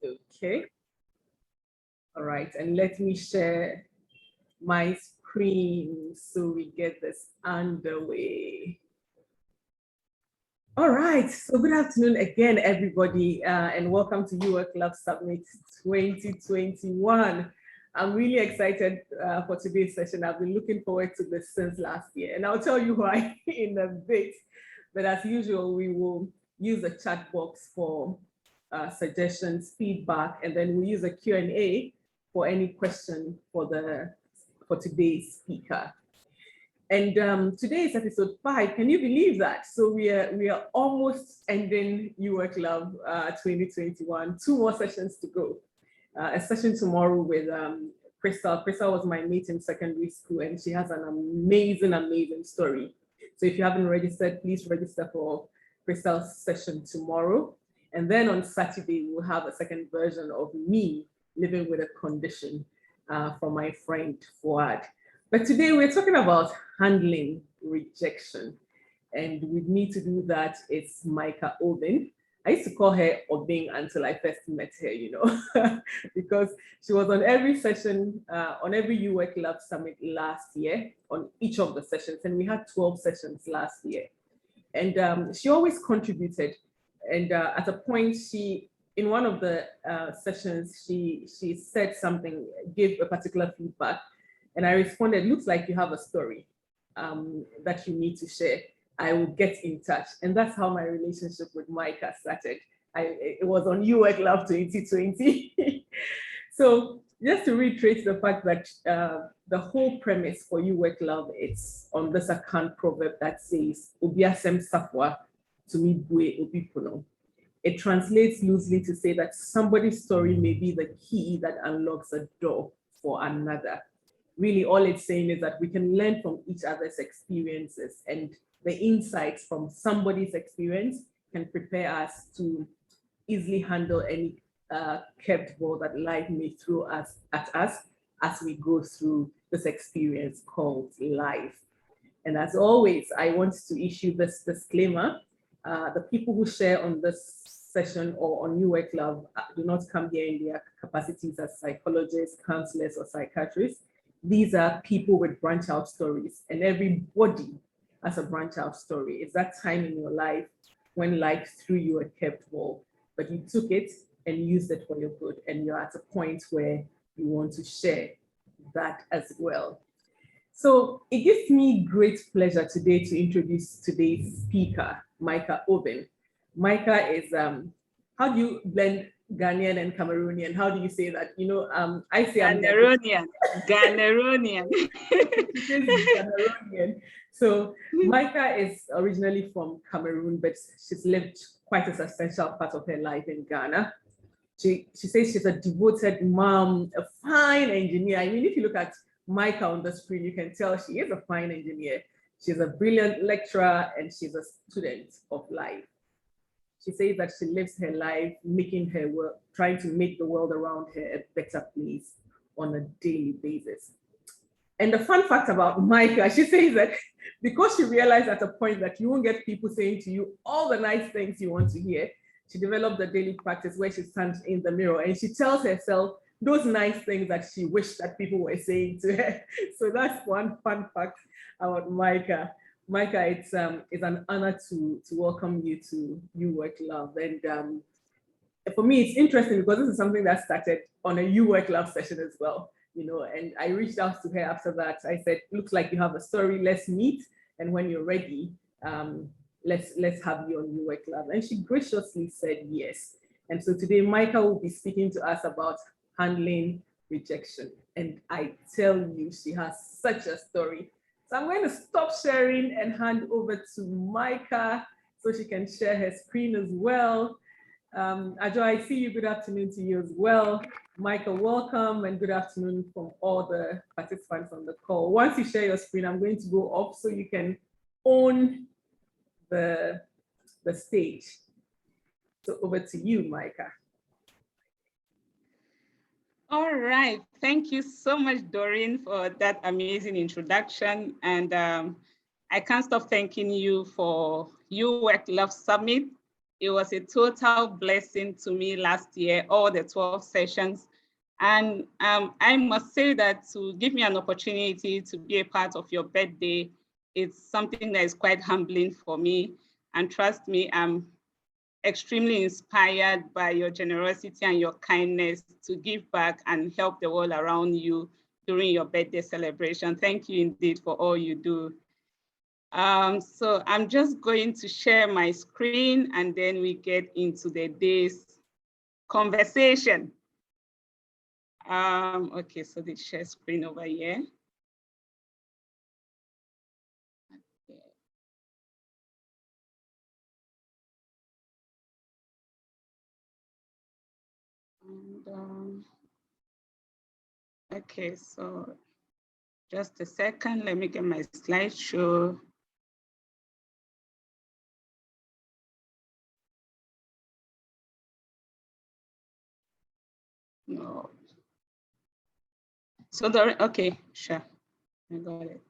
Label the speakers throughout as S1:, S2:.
S1: Okay. All right, and let me share my screen so we get this underway. All right, so good afternoon again, everybody, and welcome to YWL Summit 2021. I'm really excited for today's session. I've been looking forward to this since last year, and I'll tell you why in a bit. But as usual, we will use the chat box for suggestions, feedback, and then we use a Q&A for any question for today's speaker. And today is episode 5. Can you believe that? So we are almost ending YWL 2021. 2 more sessions to go. A session tomorrow with Crystal. Crystal was my mate in secondary school, and she has an amazing story. So if you haven't registered, please register for Crystal's session tomorrow. And then on Saturday, we'll have a second version of me living with a condition from my friend Fuad. But today we're talking about handling rejection. And with me to do that, it's Micah Obin. I used to call her Obing until I first met her, you know, because she was on every session, on every YWL Summit last year, on each of the sessions. And we had 12 sessions last year. And she always contributed. And at a point, in one of the sessions, she said something, gave a particular feedback. And I responded, looks like you have a story that you need to share. I will get in touch. And that's how my relationship with Micah started. It was on YWL 2020. So just to reiterate the fact that the whole premise for YWL, it's on this account proverb that says, Obiasem Safwa to me bue obipuno. It translates loosely to say that somebody's story may be the key that unlocks a door for another. Really, all it's saying is that we can learn from each other's experiences, and the insights from somebody's experience can prepare us to easily handle any curveball that life may throw at us as we go through this experience called life. And as always, I want to issue this disclaimer. The people who share on this session or on YWL do not come here in their capacities as psychologists, counselors, or psychiatrists. These are people with branch out stories, and everybody has a branch out story. It's that time in your life when life threw you a curveball, but you took it and used it for your good, and you're at a point where you want to share that as well. So it gives me great pleasure today to introduce today's speaker, Micah Obin. Micah is, how do you blend Ghanaian and Cameroonian? How do you say that? You know, I say
S2: Ghanaian. Ghanaian.
S1: Ghanaian. So Micah is originally from Cameroon, but she's lived quite a substantial part of her life in Ghana. She says she's a devoted mom, a fine engineer. I mean, if you look at Micah on the screen, you can tell she is a fine engineer. She's a brilliant lecturer, and she's a student of life. She says that she lives her life making her work, trying to make the world around her a better place on a daily basis. And the fun fact about Micah, she says that because she realized at a point that you won't get people saying to you all the nice things you want to hear, she developed a daily practice where she stands in the mirror and she tells herself those nice things that she wished that people were saying to her. So that's one fun fact about Micah. Micah, it's an honor to welcome you to YWL. And for me, it's interesting because this is something that started on a YWL session as well, you know, and I reached out to her after that. I said, looks like you have a story, let's meet. And when you're ready, let's have you on YWL. And she graciously said yes. And so today, Micah will be speaking to us about handling rejection. And I tell you, she has such a story. So I'm going to stop sharing and hand over to Micah so she can share her screen as well. Ajo, I see you. Good afternoon to you as well. Micah, welcome, and good afternoon from all the participants on the call. Once you share your screen, I'm going to go off so you can own the stage. So over to you, Micah.
S2: All right. Thank you so much, Doreen, for that amazing introduction. And I can't stop thanking you for YWL Summit. It was a total blessing to me last year, all the 12 sessions. And I must say that to give me an opportunity to be a part of your birthday, it's something that is quite humbling for me. And trust me, I'm extremely inspired by your generosity and your kindness to give back and help the world around you during your birthday celebration. Thank you indeed for all you do. So I'm just going to share my screen and then we get into the day's conversation. Okay, so the share screen over here. Okay. And, okay, so just a second, let me get my slideshow. No. So okay, sure, I got it.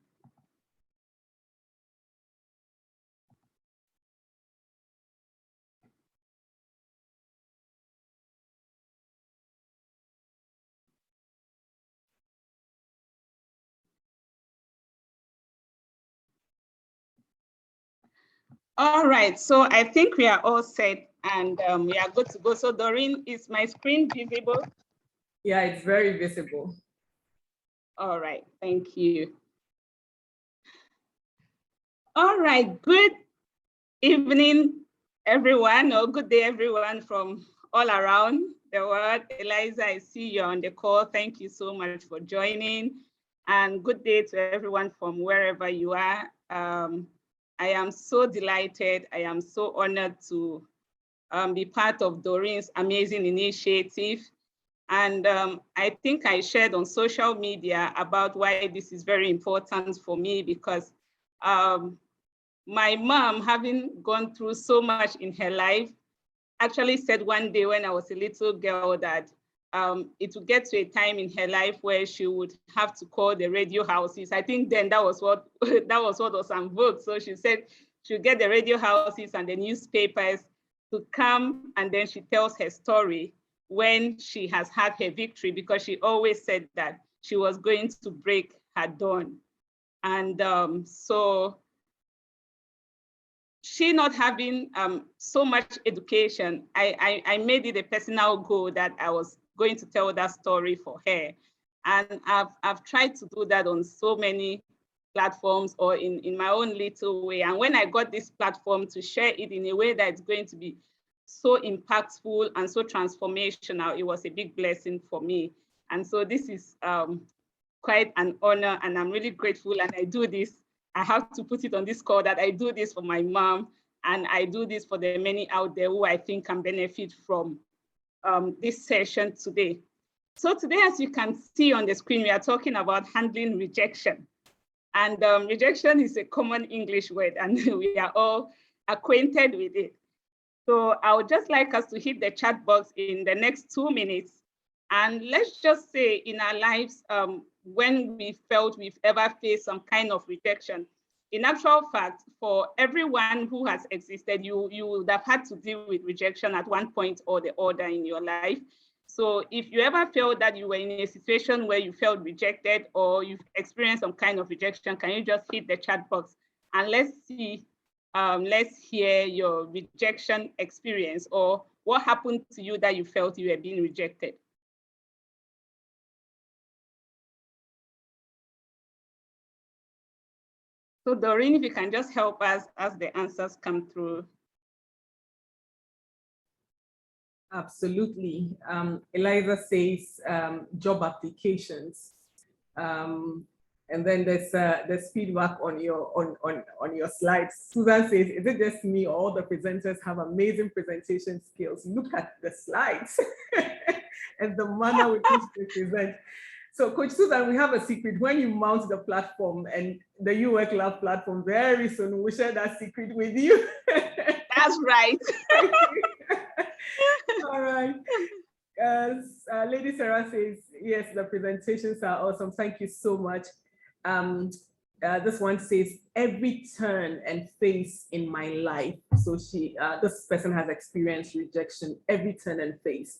S2: All right, so I think we are all set and we are good to go. So Doreen, is my screen visible?
S1: Yeah, it's very visible.
S2: All right, thank you. All right, good evening, everyone, or good day, everyone from all around the world. Eliza, I see you're on the call. Thank you so much for joining. And good day to everyone from wherever you are. I am so delighted. I am so honored to be part of Doreen's amazing initiative. And I think I shared on social media about why this is very important for me because my mom, having gone through so much in her life, actually said one day when I was a little girl that it would get to a time in her life where she would have to call the radio houses. I think then that was what was en vogue. So she said she'll get the radio houses and the newspapers to come, and then she tells her story when she has had her victory, because she always said that she was going to break her dawn. And so she not having so much education, I made it a personal goal that I was going to tell that story for her. And I've tried to do that on so many platforms or in my own little way. And when I got this platform to share it in a way that it's going to be so impactful and so transformational, it was a big blessing for me. And so this is quite an honor, and I'm really grateful. And I do this, I have to put it on this call that I do this for my mom, and I do this for the many out there who I think can benefit from this session today. So today, as you can see on the screen, we are talking about handling rejection. And rejection is a common English word, and we are all acquainted with it. So I would just like us to hit the chat box in the next 2 minutes. And let's just say in our lives, when we felt we've ever faced some kind of rejection, in actual fact, for everyone who has existed, you would have had to deal with rejection at one point or the other in your life. So if you ever felt that you were in a situation where you felt rejected or you've experienced some kind of rejection, can you just hit the chat box and let's see, let's hear your rejection experience or what happened to you that you felt you were being rejected. So Doreen, if you can just help us as the answers come through.
S1: Absolutely. Eliza says job applications. And then there's feedback on your slides. Susan says, is it just me or all the presenters have amazing presentation skills? Look at the slides and the manner with which they present. So Coach Susan, we have a secret. When you mount the platform and the UWL Lab platform, very soon we'll share that secret with you.
S2: That's right.
S1: All right. Lady Sarah says, yes, the presentations are awesome. Thank you so much. This one says, every turn and phase in my life. So this person has experienced rejection every turn and phase.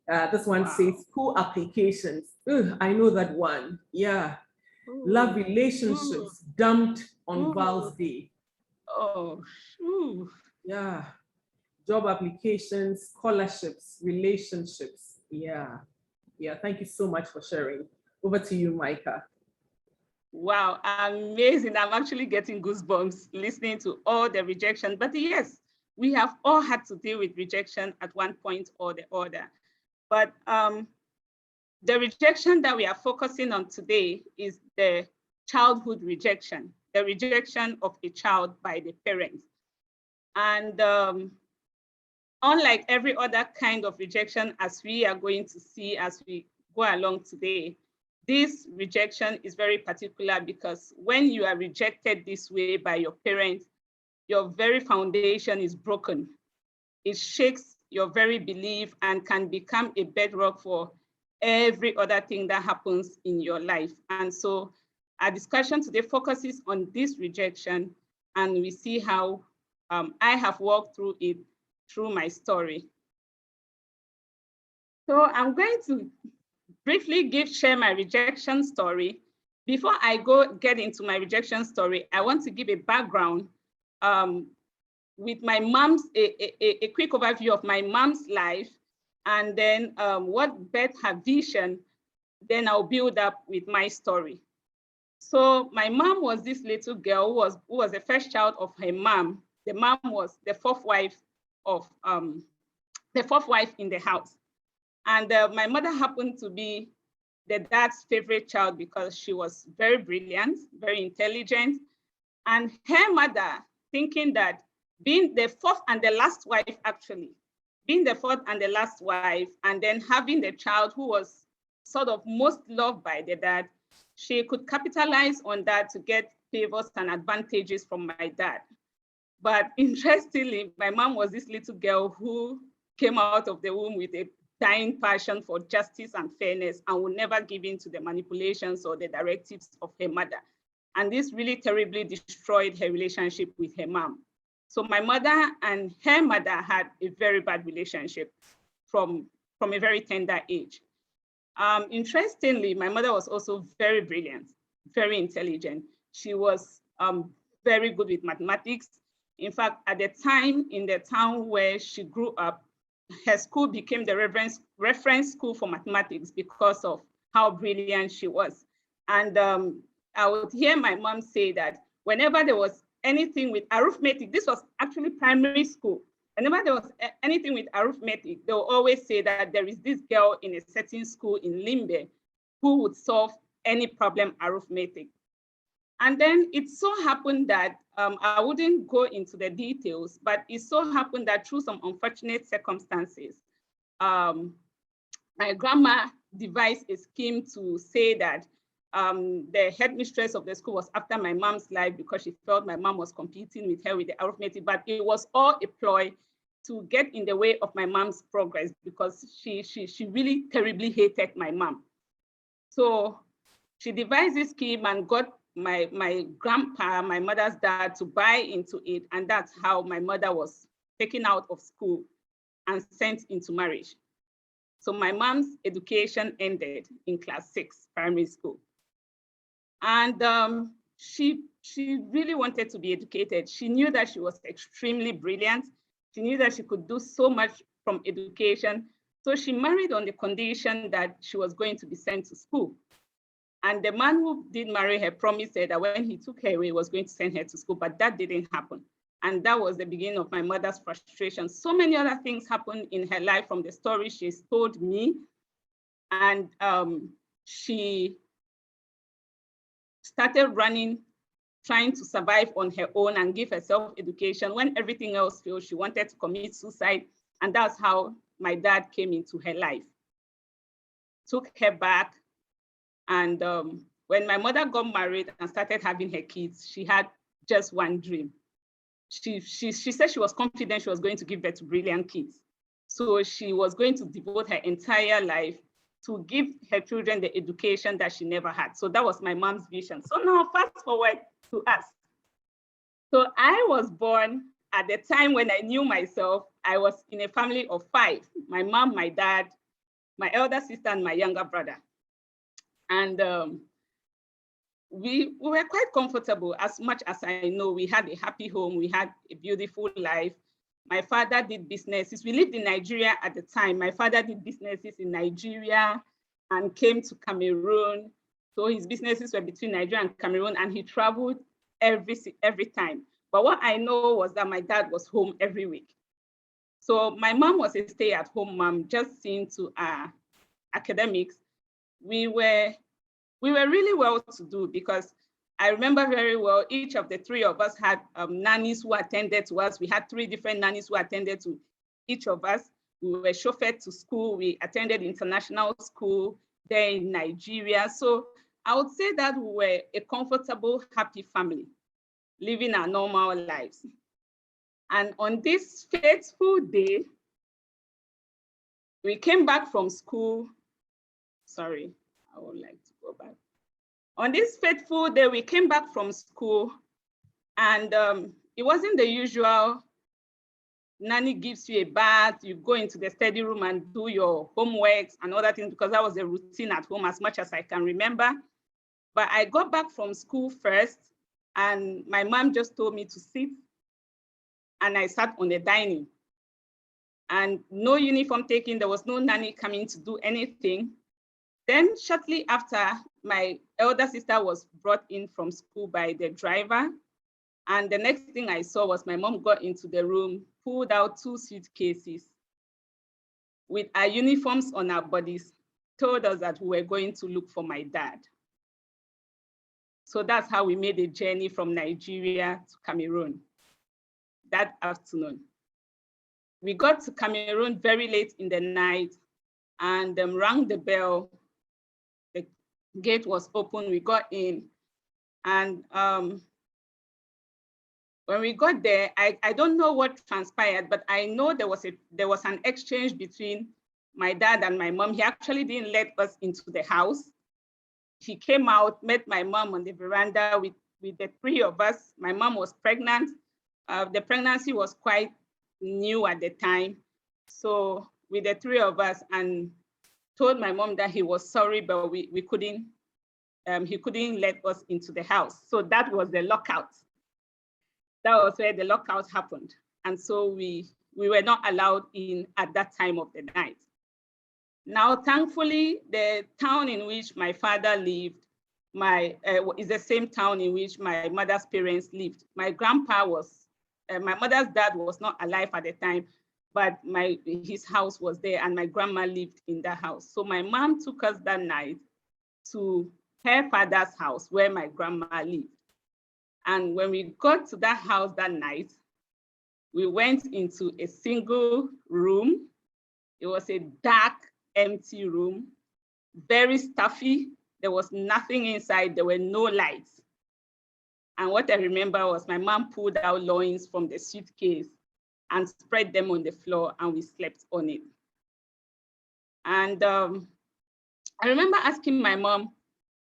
S1: This one says, school applications. Ugh, I know that one. Yeah.
S2: Ooh.
S1: Love relationships dumped on Val's Day.
S2: Oh, ooh.
S1: Yeah. Job applications, scholarships, relationships. Yeah. Yeah. Thank you so much for sharing. Over to you, Micah.
S2: Wow, amazing. I'm actually getting goosebumps listening to all the rejection. But yes, we have all had to deal with rejection at one point or the other. But the rejection that we are focusing on today is the childhood rejection, the rejection of a child by the parents. And unlike every other kind of rejection, as we are going to see as we go along today, this rejection is very particular because when you are rejected this way by your parents, your very foundation is broken. It shakes your very belief and can become a bedrock for every other thing that happens in your life. And so our discussion today focuses on this rejection, and we see how I have walked through it through my story. So I'm going to briefly share my rejection story. Before I get into my rejection story, I want to give a background with my mom's, a quick overview of my mom's life, and then what birthed her vision, then I'll build up with my story. So my mom was this little girl who was the first child of her mom. The mom was the fourth wife in the house. And my mother happened to be the dad's favorite child because she was very brilliant, very intelligent. And her mother, thinking that being the fourth and the last wife, actually, being the fourth and the last wife, and then having the child who was sort of most loved by the dad, she could capitalize on that to get favors and advantages from my dad. But interestingly, my mom was this little girl who came out of the womb with a dying passion for justice and fairness and would never give in to the manipulations or the directives of her mother. And this really terribly destroyed her relationship with her mom. So my mother and her mother had a very bad relationship from a very tender age. Interestingly, my mother was also very brilliant, very intelligent. She was very good with mathematics. In fact, at the time in the town where she grew up, her school became the reference school for mathematics because of how brilliant she was. And I would hear my mom say that whenever there was anything with arithmetic, this was actually primary school. Whenever there was anything with arithmetic, they will always say that there is this girl in a certain school in Limbe who would solve any problem arithmetic. And then it so happened that I wouldn't go into the details, but it so happened that through some unfortunate circumstances, my grandma devised a scheme to say that the headmistress of the school was after my mom's life because she felt my mom was competing with her with the arithmetic, but it was all a ploy to get in the way of my mom's progress because she really terribly hated my mom. So she devised this scheme and got my grandpa, my mother's dad, to buy into it. And that's how my mother was taken out of school and sent into marriage. So my mom's education ended in class 6 primary school. And she really wanted to be educated. She knew that she was extremely brilliant. She knew that she could do so much from education. So she married on the condition that she was going to be sent to school. And the man who did marry her promised her that when he took her away, he was going to send her to school, but that didn't happen. And that was the beginning of my mother's frustration. So many other things happened in her life from the story she's told me. And she started running, trying to survive on her own and give herself education. When everything else failed, she wanted to commit suicide. And that's how my dad came into her life. Took her back. And when my mother got married and started having her kids, she had just one dream. She said she was confident she was going to give birth to brilliant kids. So she was going to devote her entire life to give her children the education that she never had. So that was my mom's vision. So now fast forward to us. So I was born at the time when I knew myself. I was in a family of 5, my mom, my dad, my elder sister, and my younger brother. And we were quite comfortable. As much as I know, we had a happy home, we had a beautiful life. My father did businesses. We lived in Nigeria at the time. My father did businesses in Nigeria and came to Cameroon. So his businesses were between Nigeria and Cameroon, and he traveled every time. But what I know was that my dad was home every week. So my mom was a stay-at-home mom, just seeing to our academics. We were really well to do, because I remember very well, each of the 3 of us had nannies who attended to us. We had 3 different nannies who attended to each of us. We were chauffeured to school. We attended international school there in Nigeria. So I would say that we were a comfortable, happy family, living our normal lives. And on this fateful day, we came back from school. Sorry, I would like to go back. On this fateful day, we came back from school, and it wasn't the usual nanny gives you a bath, you go into the study room and do your homeworks and other things, because that was a routine at home as much as I can remember. But I got back from school first, and my mom just told me to sit, and I sat on the dining. And no uniform taken, there was no nanny coming to do anything. Then shortly after, my elder sister was brought in from school by the driver. And the next thing I saw was my mom got into the room, pulled out 2 suitcases with our uniforms on our bodies, told us that we were going to look for my dad. So that's how we made a journey from Nigeria to Cameroon that afternoon. We got to Cameroon very late in the night and rang the bell. The gate was open, we got in. And when we got there, I don't know what transpired, but I know there was an exchange between my dad and my mom. He actually didn't let us into the house. He came out, met my mom on the veranda with the 3 of us. My mom was pregnant. The pregnancy was quite new at the time. So with the 3 of us, and told my mom that he was sorry, but we couldn't, he couldn't let us into the house. So that was the lockout. That was where the lockout happened. And so we were not allowed in at that time of the night. Now, thankfully, the town in which my father lived is the same town in which my mother's parents lived. My grandpa was, my mother's dad was not alive at the time, but his house was there, and my grandma lived in that house. So my mom took us that night to her father's house where my grandma lived. And when we got to that house that night, we went into a single room. It was a dark, empty room, very stuffy. There was nothing inside. There were no lights. And what I remember was my mom pulled out loins from the suitcase and spread them on the floor, and we slept on it. And I remember asking my mom,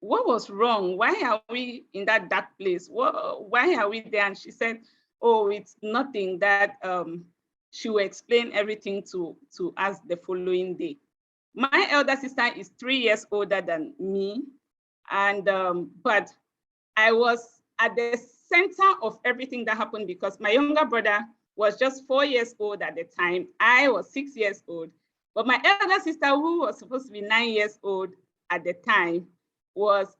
S2: what was wrong? Why are we in that dark place? Why are we there? And she said, oh, it's nothing. That she will explain everything to us the following day. My elder sister is 3 years older than me. And but I was at the center of everything that happened, because my younger brother was just 4 years old at the time. I was 6 years old. But my elder sister, who was supposed to be 9 years old at the time, was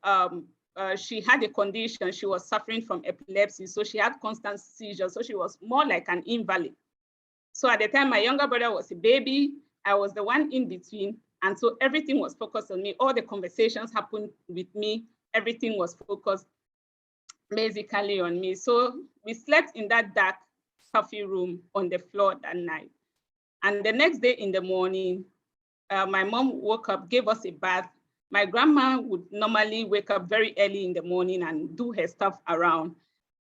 S2: she had a condition. She was suffering from epilepsy, so she had constant seizures. So she was more like an invalid. So at the time, my younger brother was a baby. I was the one in between. And so everything was focused on me. All the conversations happened with me. Everything was focused basically on me. So we slept in that dark, stuffy room on the floor that night. And the next day in the morning, my mom woke up, gave us a bath. My grandma would normally wake up very early in the morning and do her stuff around.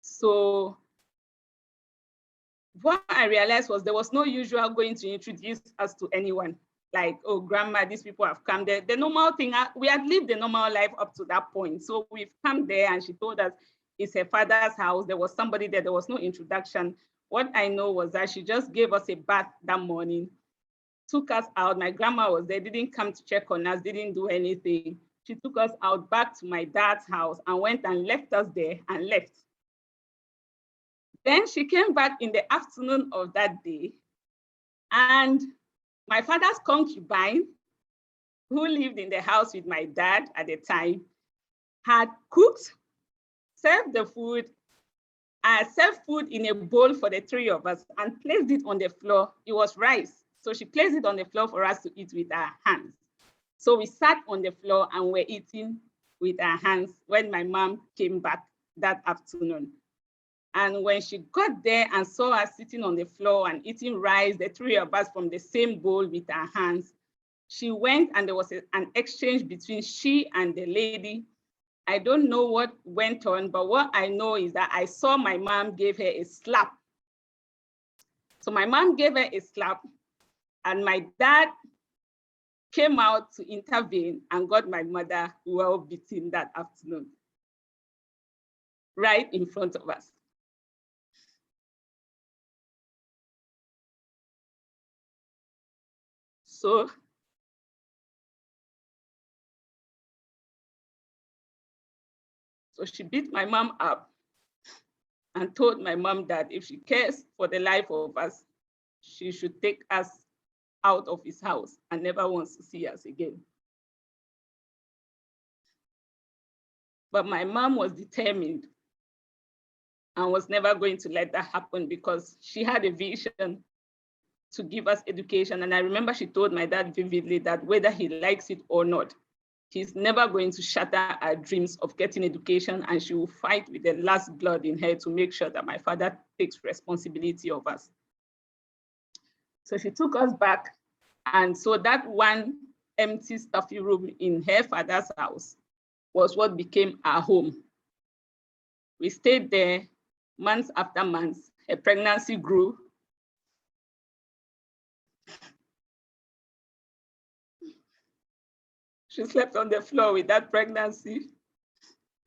S2: So what I realized was there was no usual going to introduce us to anyone. like, oh, grandma, these people have come there. The normal thing, we had lived the normal life up to that point. So we've come there and she told us it's her father's house. There was somebody there. There was no introduction. What I know was that she just gave us a bath that morning, took us out. My grandma was there, didn't come to check on us, didn't do anything. She took us out back to my dad's house and went and left us there and left. Then she came back in the afternoon of that day, and my father's concubine, who lived in the house with my dad at the time, had cooked, served the food, served food in a bowl for the three of us and placed it on the floor. It was rice. So she placed it on the floor for us to eat with our hands. So we sat on the floor and were eating with our hands when my mom came back that afternoon. And when she got there and saw us sitting on the floor and eating rice, the three of us from the same bowl with our hands, she went and there was an exchange between she and the lady. I don't know what went on, but what I know is that I saw my mom gave her a slap. So my mom gave her a slap and my dad came out to intervene and got my mother well beaten that afternoon, right in front of us. So she beat my mom up and told my mom that if she cares for the life of us, she should take us out of his house and never wants to see us again. But my mom was determined and was never going to let that happen because she had a vision to give us education. And I remember she told my dad vividly that whether he likes it or not, he's never going to shatter our dreams of getting education, and she will fight with the last blood in her to make sure that my father takes responsibility of us. So she took us back. And so that one empty, stuffy room in her father's house was what became our home. We stayed there months after months. Her pregnancy grew. She slept on the floor with that pregnancy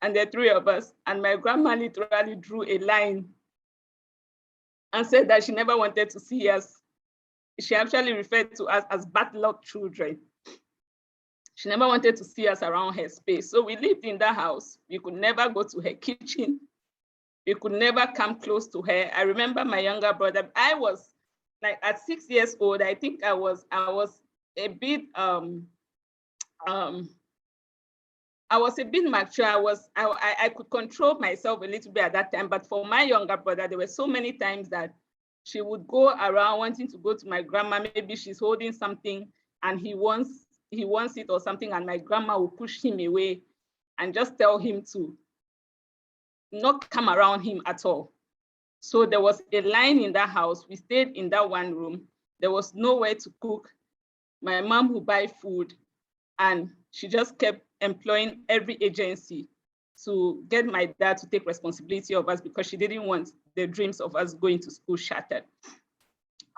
S2: and the three of us. And my grandma literally drew a line and said that she never wanted to see us. She actually referred to us as bad luck children. She never wanted to see us around her space. So we lived in that house. We could never go to her kitchen. We could never come close to her. I remember my younger brother, I was like at 6 years old, I think I was a bit mature. I could control myself a little bit at that time, but for my younger brother, there were so many times that she would go around wanting to go to my grandma. Maybe she's holding something and he wants it or something, and my grandma will push him away and just tell him to not come around him at all. So there was a line in that house. We stayed in that one room. There was nowhere to cook. My mom would buy food, and she just kept employing every agency to get my dad to take responsibility of us because she didn't want the dreams of us going to school shattered.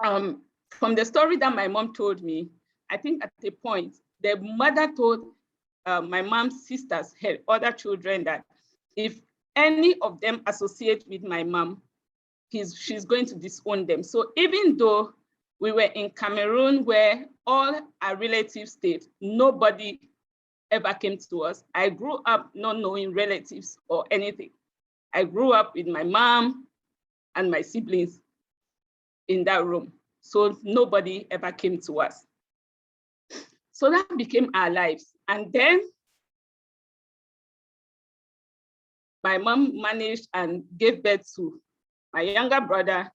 S2: From the story that my mom told me, I think at a point, the mother told my mom's sisters, her other children, that if any of them associate with my mom, she's going to disown them. So even though we were in Cameroon where all our relatives stayed, nobody ever came to us. I grew up not knowing relatives or anything. I grew up with my mom and my siblings in that room. So nobody ever came to us. So that became our lives. And then my mom managed and gave birth to my younger brother,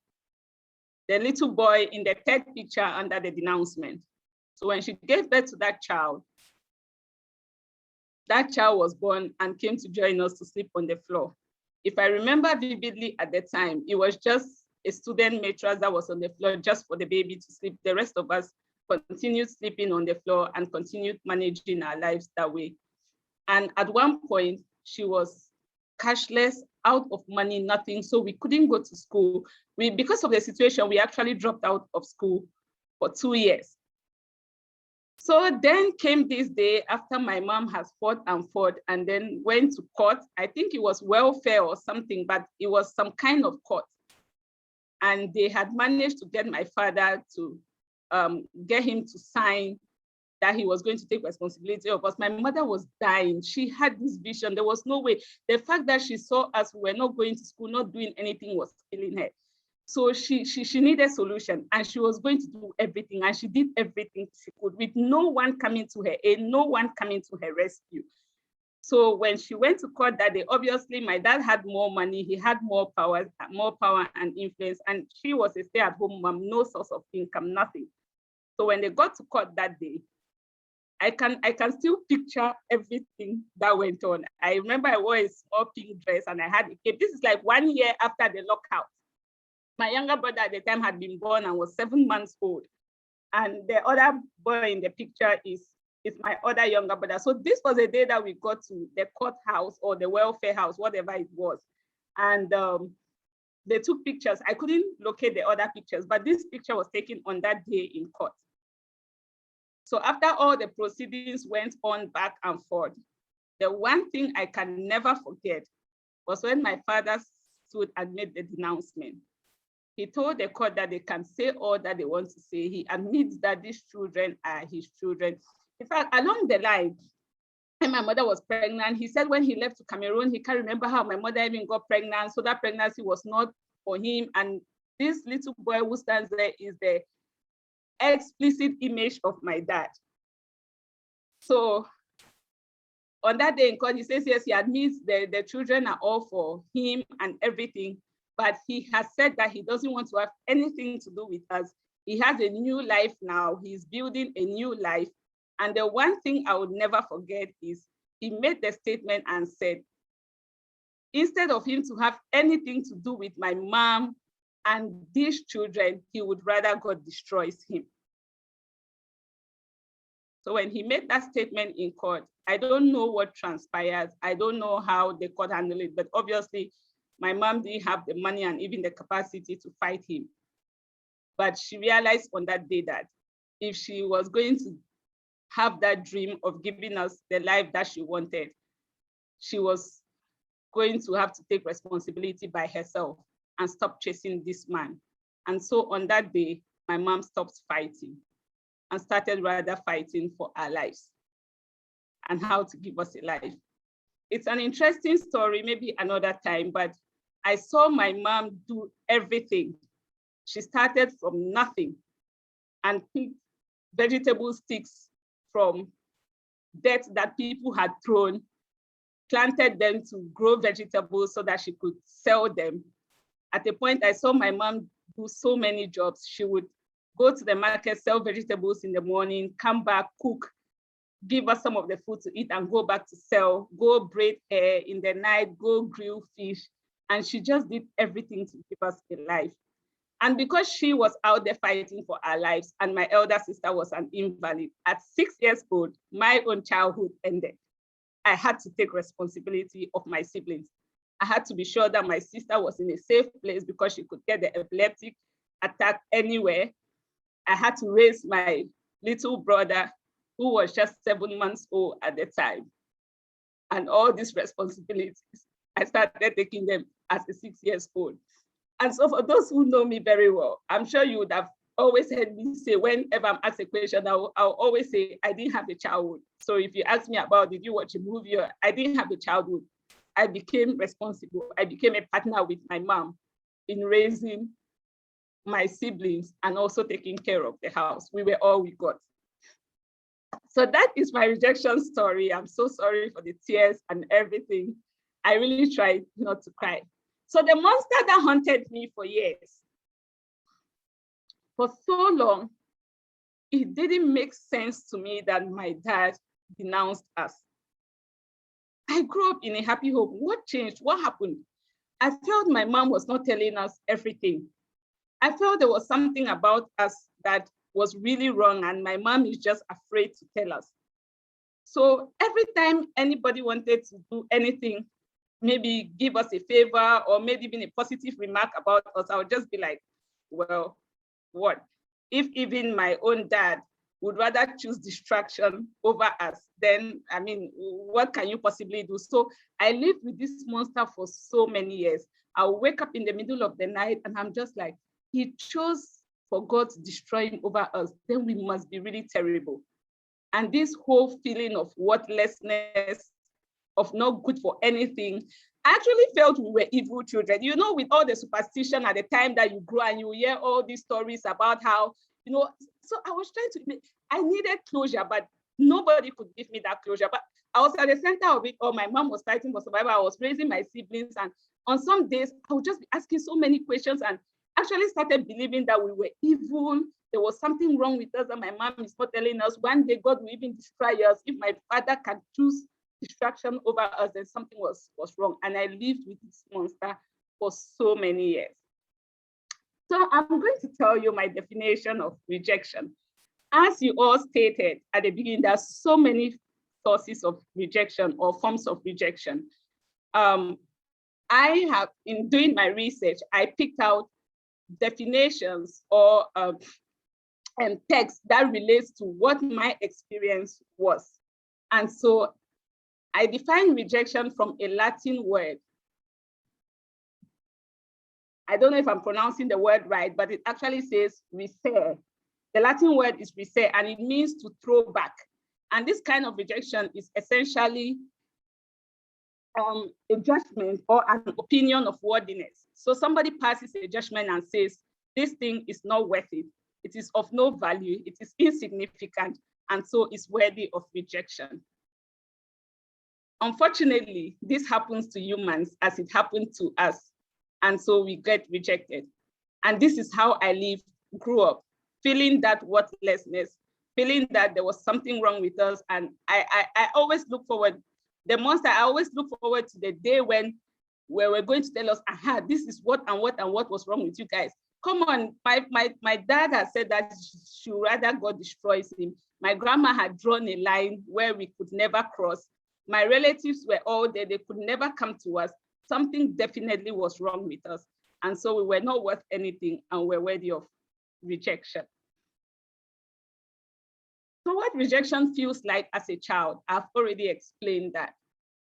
S2: the little boy in the third picture under the denouncement. So when she gave birth to that child was born and came to join us to sleep on the floor. If I remember vividly at the time, it was just a student mattress that was on the floor just for the baby to sleep. The rest of us continued sleeping on the floor and continued managing our lives that way. And at one point, she was cashless, out of money, nothing. So we couldn't go to school. Because of the situation, we actually dropped out of school for 2 years. So then came this day after my mom has fought and then went to court. I think it was welfare or something, but it was some kind of court. And they had managed to get my father to get him to sign that he was going to take responsibility of us. My mother was dying. She had this vision. There was no way. The fact that she saw us, we were not going to school, not doing anything, was killing her. So she needed a solution, and she was going to do everything, and she did everything she could with no one coming to her aid, no one coming to her rescue. So when she went to court that day, obviously my dad had more money, he had more power and influence, and she was a stay-at-home mom, no source of income, nothing. So when they got to court that day, I can still picture everything that went on. I remember I wore a small pink dress and I had a cape. This is like 1 year after the lockout. My younger brother at the time had been born and was 7 months old. And the other boy in the picture is my other younger brother. So this was a day that we got to the courthouse or the welfare house, whatever it was. And they took pictures. I couldn't locate the other pictures, but this picture was taken on that day in court. So after all the proceedings went on back and forth, the one thing I can never forget was when my father stood and made the denouncement. He told the court that they can say all that they want to say. He admits that these children are his children. In fact, along the line, when my mother was pregnant, he said when he left to Cameroon, he can't remember how my mother even got pregnant. So that pregnancy was not for him. And this little boy who stands there is the explicit image of my dad. So on that day in court, he says, yes, he admits the children are all for him and everything, but he has said that he doesn't want to have anything to do with us. He has a new life now. He's building a new life. And the one thing I would never forget is he made the statement and said, instead of him to have anything to do with my mom and these children, he would rather God destroys him. So when he made that statement in court, I don't know what transpired. I don't know how the court handled it, but obviously my mom didn't have the money and even the capacity to fight him. But she realized on that day that if she was going to have that dream of giving us the life that she wanted, she was going to have to take responsibility by herself and stop chasing this man. And so on that day, my mom stopped fighting and started rather fighting for our lives and how to give us a life. It's an interesting story, maybe another time, but I saw my mom do everything. She started from nothing and picked vegetable sticks from dirt that people had thrown, planted them to grow vegetables so that she could sell them. At a point, I saw my mom do so many jobs. She would go to the market, sell vegetables in the morning, come back, cook, give us some of the food to eat and go back to sell, go braid hair in the night, go grill fish. And she just did everything to give us a life. And because she was out there fighting for our lives and my elder sister was an invalid, at 6 years old, my own childhood ended. I had to take responsibility of my siblings. I had to be sure that my sister was in a safe place because she could get the epileptic attack anywhere. I had to raise my little brother who was just 7 months old at the time. And all these responsibilities, I started taking them as a 6 years old. And so for those who know me very well, I'm sure you would have always heard me say, whenever I'm asked a question, I'll always say, I didn't have a childhood. So if you ask me about, did you watch a movie? I didn't have a childhood. I became responsible. I became a partner with my mom in raising my siblings and also taking care of the house. We were all we got. So that is my rejection story. I'm so sorry for the tears and everything. I really tried not to cry. So the monster that haunted me for years, for so long, it didn't make sense to me that my dad denounced us. I grew up in a happy home. What changed? What happened? I felt my mom was not telling us everything. I felt there was something about us that was really wrong and my mom is just afraid to tell us. So every time anybody wanted to do anything, maybe give us a favor or maybe even a positive remark about us, I would just be like, well, what? If even my own dad would rather choose distraction over us, then, I mean, what can you possibly do? So I lived with this monster for so many years. I'll wake up in the middle of the night and I'm just like, he chose for God to destroy him over us, then we must be really terrible. And this whole feeling of worthlessness, of not good for anything, I actually felt we were evil children. You know, with all the superstition at the time that you grow and you hear all these stories about how, you know, so I was trying to, I needed closure, but nobody could give me that closure. But I was at the center of it all. My mom was fighting for survival. I was raising my siblings. And on some days, I would just be asking so many questions and actually started believing that we were evil. There was something wrong with us and my mom is not telling us. One day, God will even destroy us. If my father can choose distraction over us, then something was wrong. And I lived with this monster for so many years. So I'm going to tell you my definition of rejection. As you all stated at the beginning, there are so many sources of rejection or forms of rejection. I have, in doing my research, I picked out definitions or text that relates to what my experience was. And so I define rejection from a Latin word. I don't know if I'm pronouncing the word right, but it actually says recere. The Latin word is recere, and it means to throw back. And this kind of rejection is essentially a judgment or an opinion of worthiness. So somebody passes a judgment and says, this thing is not worth it. It is of no value. It is insignificant, and so is worthy of rejection. Unfortunately, this happens to humans as it happened to us. And so we get rejected. And this is how I grew up, feeling that worthlessness, feeling that there was something wrong with us. And I always look forward, the monster, I always look forward to the day when we were going to tell us, aha, this is what and what and what was wrong with you guys. Come on, my dad has said that she would rather God destroys him. My grandma had drawn a line where we could never cross. My relatives were all there, they could never come to us. Something definitely was wrong with us. And so we were not worth anything and were worthy of rejection. So what rejection feels like as a child, I've already explained that.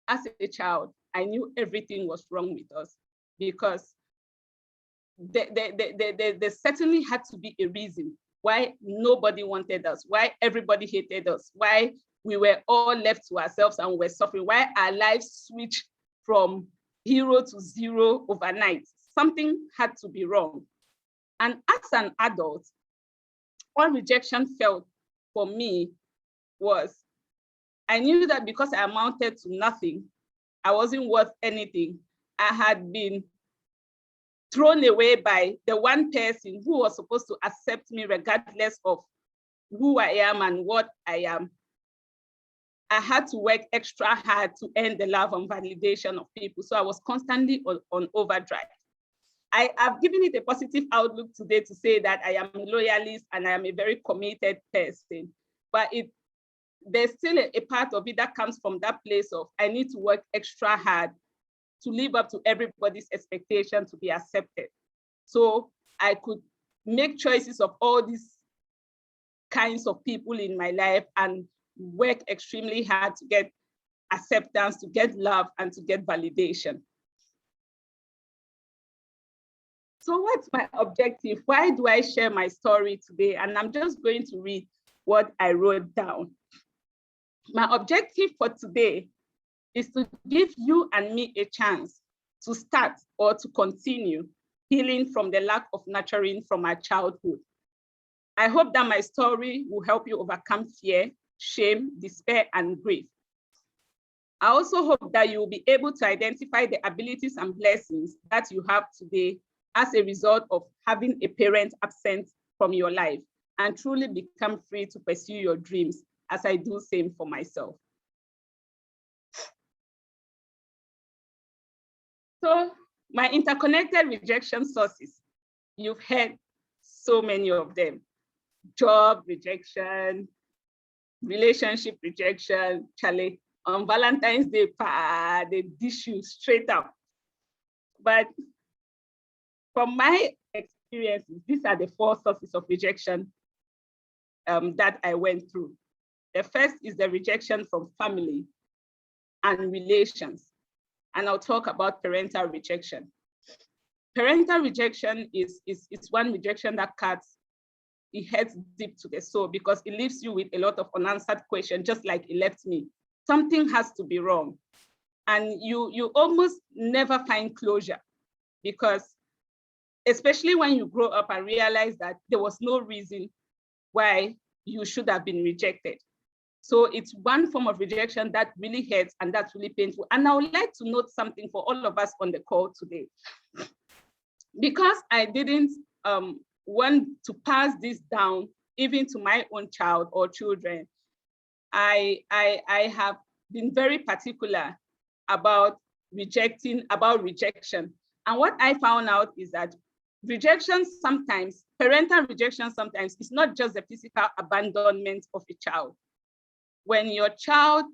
S2: As a child, I knew everything was wrong with us because there certainly had to be a reason why nobody wanted us, why everybody hated us, why we were all left to ourselves and were suffering, why our lives switched from hero to zero overnight. Something had to be wrong. And as an adult, what rejection felt for me was, I knew that because I amounted to nothing, I wasn't worth anything. I had been thrown away by the one person who was supposed to accept me regardless of who I am and what I am. I had to work extra hard to earn the love and validation of people. So I was constantly on overdrive. I have given it a positive outlook today to say that I am a loyalist and I am a very committed person. But there's still a part of it that comes from that place of I need to work extra hard to live up to everybody's expectation to be accepted. So I could make choices of all these kinds of people in my life and work extremely hard to get acceptance, to get love, and to get validation. So what's my objective? Why do I share my story today? And I'm just going to read what I wrote down. My objective for today is to give you and me a chance to start or to continue healing from the lack of nurturing from our childhood. I hope that my story will help you overcome fear, shame, despair, and grief. I also hope that you will be able to identify the abilities and blessings that you have today as a result of having a parent absent from your life and truly become free to pursue your dreams, as I do same for myself. So my interconnected rejection sources, you've heard so many of them. Job rejection, relationship rejection, Charlie. On Valentine's Day, they dish you straight up. But from my experiences, these are the 4 sources of rejection that I went through. The first is the rejection from family and relations. And I'll talk about parental rejection. Parental rejection is one rejection that cuts, it hurts deep to the soul because it leaves you with a lot of unanswered questions, just like it left me. Something has to be wrong. And you almost never find closure because especially when you grow up and realize that there was no reason why you should have been rejected. So it's one form of rejection that really hurts and that's really painful. And I would like to note something for all of us on the call today. Because I didn't want to pass this down even to my own child or children, I have been very particular about rejection. And what I found out is that rejection sometimes, parental rejection sometimes, is not just the physical abandonment of a child. When your child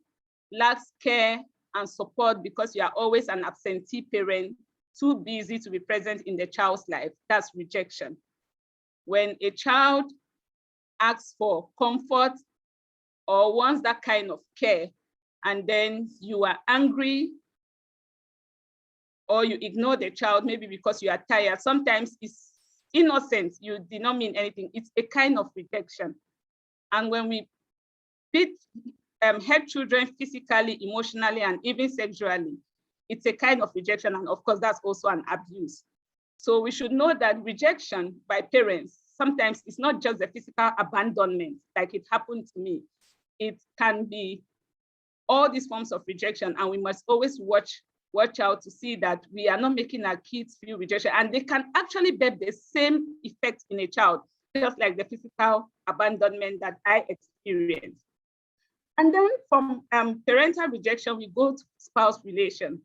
S2: lacks care and support because you are always an absentee parent, too busy to be present in the child's life, that's rejection. When a child asks for comfort or wants that kind of care, and then you are angry or you ignore the child, maybe because you are tired, sometimes it's innocent, you did not mean anything, it's a kind of rejection. And when we hurt children physically, emotionally, and even sexually, it's a kind of rejection, and of course, that's also an abuse. So we should know that rejection by parents, sometimes it's not just the physical abandonment, like it happened to me. It can be all these forms of rejection, and we must always watch out to see that we are not making our kids feel rejection, and they can actually bear the same effect in a child, just like the physical abandonment that I experienced. And then from parental rejection, we go to spouse rejection.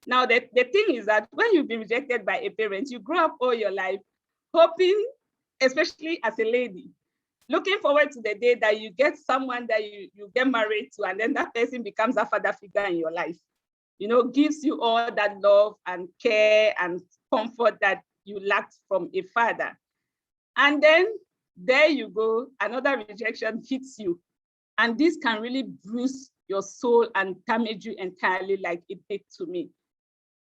S2: Now, the thing is that when you've been rejected by a parent, you grow up all your life hoping, especially as a lady, looking forward to the day that you get someone that you get married to, and then that person becomes a father figure in your life, gives you all that love and care and comfort that you lacked from a father. And then there you go, another rejection hits you. And this can really bruise your soul and damage you entirely like it did to me.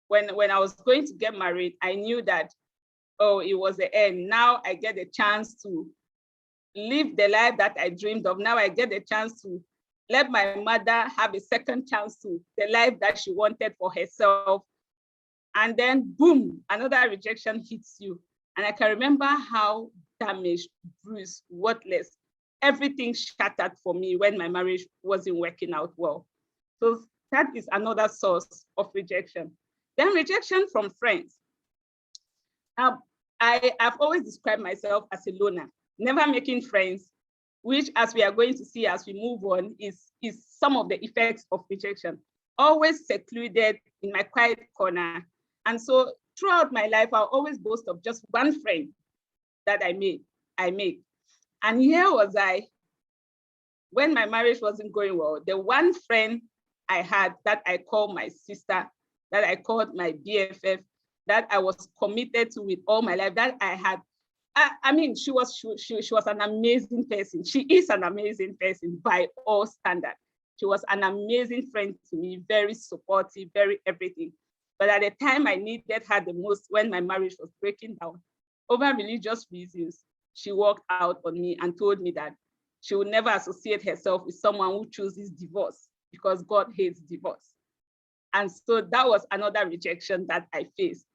S2: When I was going to get married, I knew that, oh, it was the end. Now I get a chance to live the life that I dreamed of. Now I get a chance to let my mother have a second chance to the life that she wanted for herself. And then boom, another rejection hits you. And I can remember how damaged, bruised, worthless, everything shattered for me when my marriage wasn't working out well. So that is another source of rejection. Then rejection from friends. Now, I've always described myself as a loner, never making friends, which, as we are going to see as we move on, is some of the effects of rejection. Always secluded in my quiet corner. And so throughout my life, I'll always boast of just one friend that I made. And here was I, when my marriage wasn't going well, the one friend I had that I called my sister, that I called my BFF, that I was committed to with all my life, that I had, I mean, she was an amazing person. She is an amazing person by all standards. She was an amazing friend to me, very supportive, very everything. But at the time I needed her the most, when my marriage was breaking down, over religious reasons, she walked out on me and told me that she would never associate herself with someone who chooses divorce because God hates divorce. And so that was another rejection that I faced.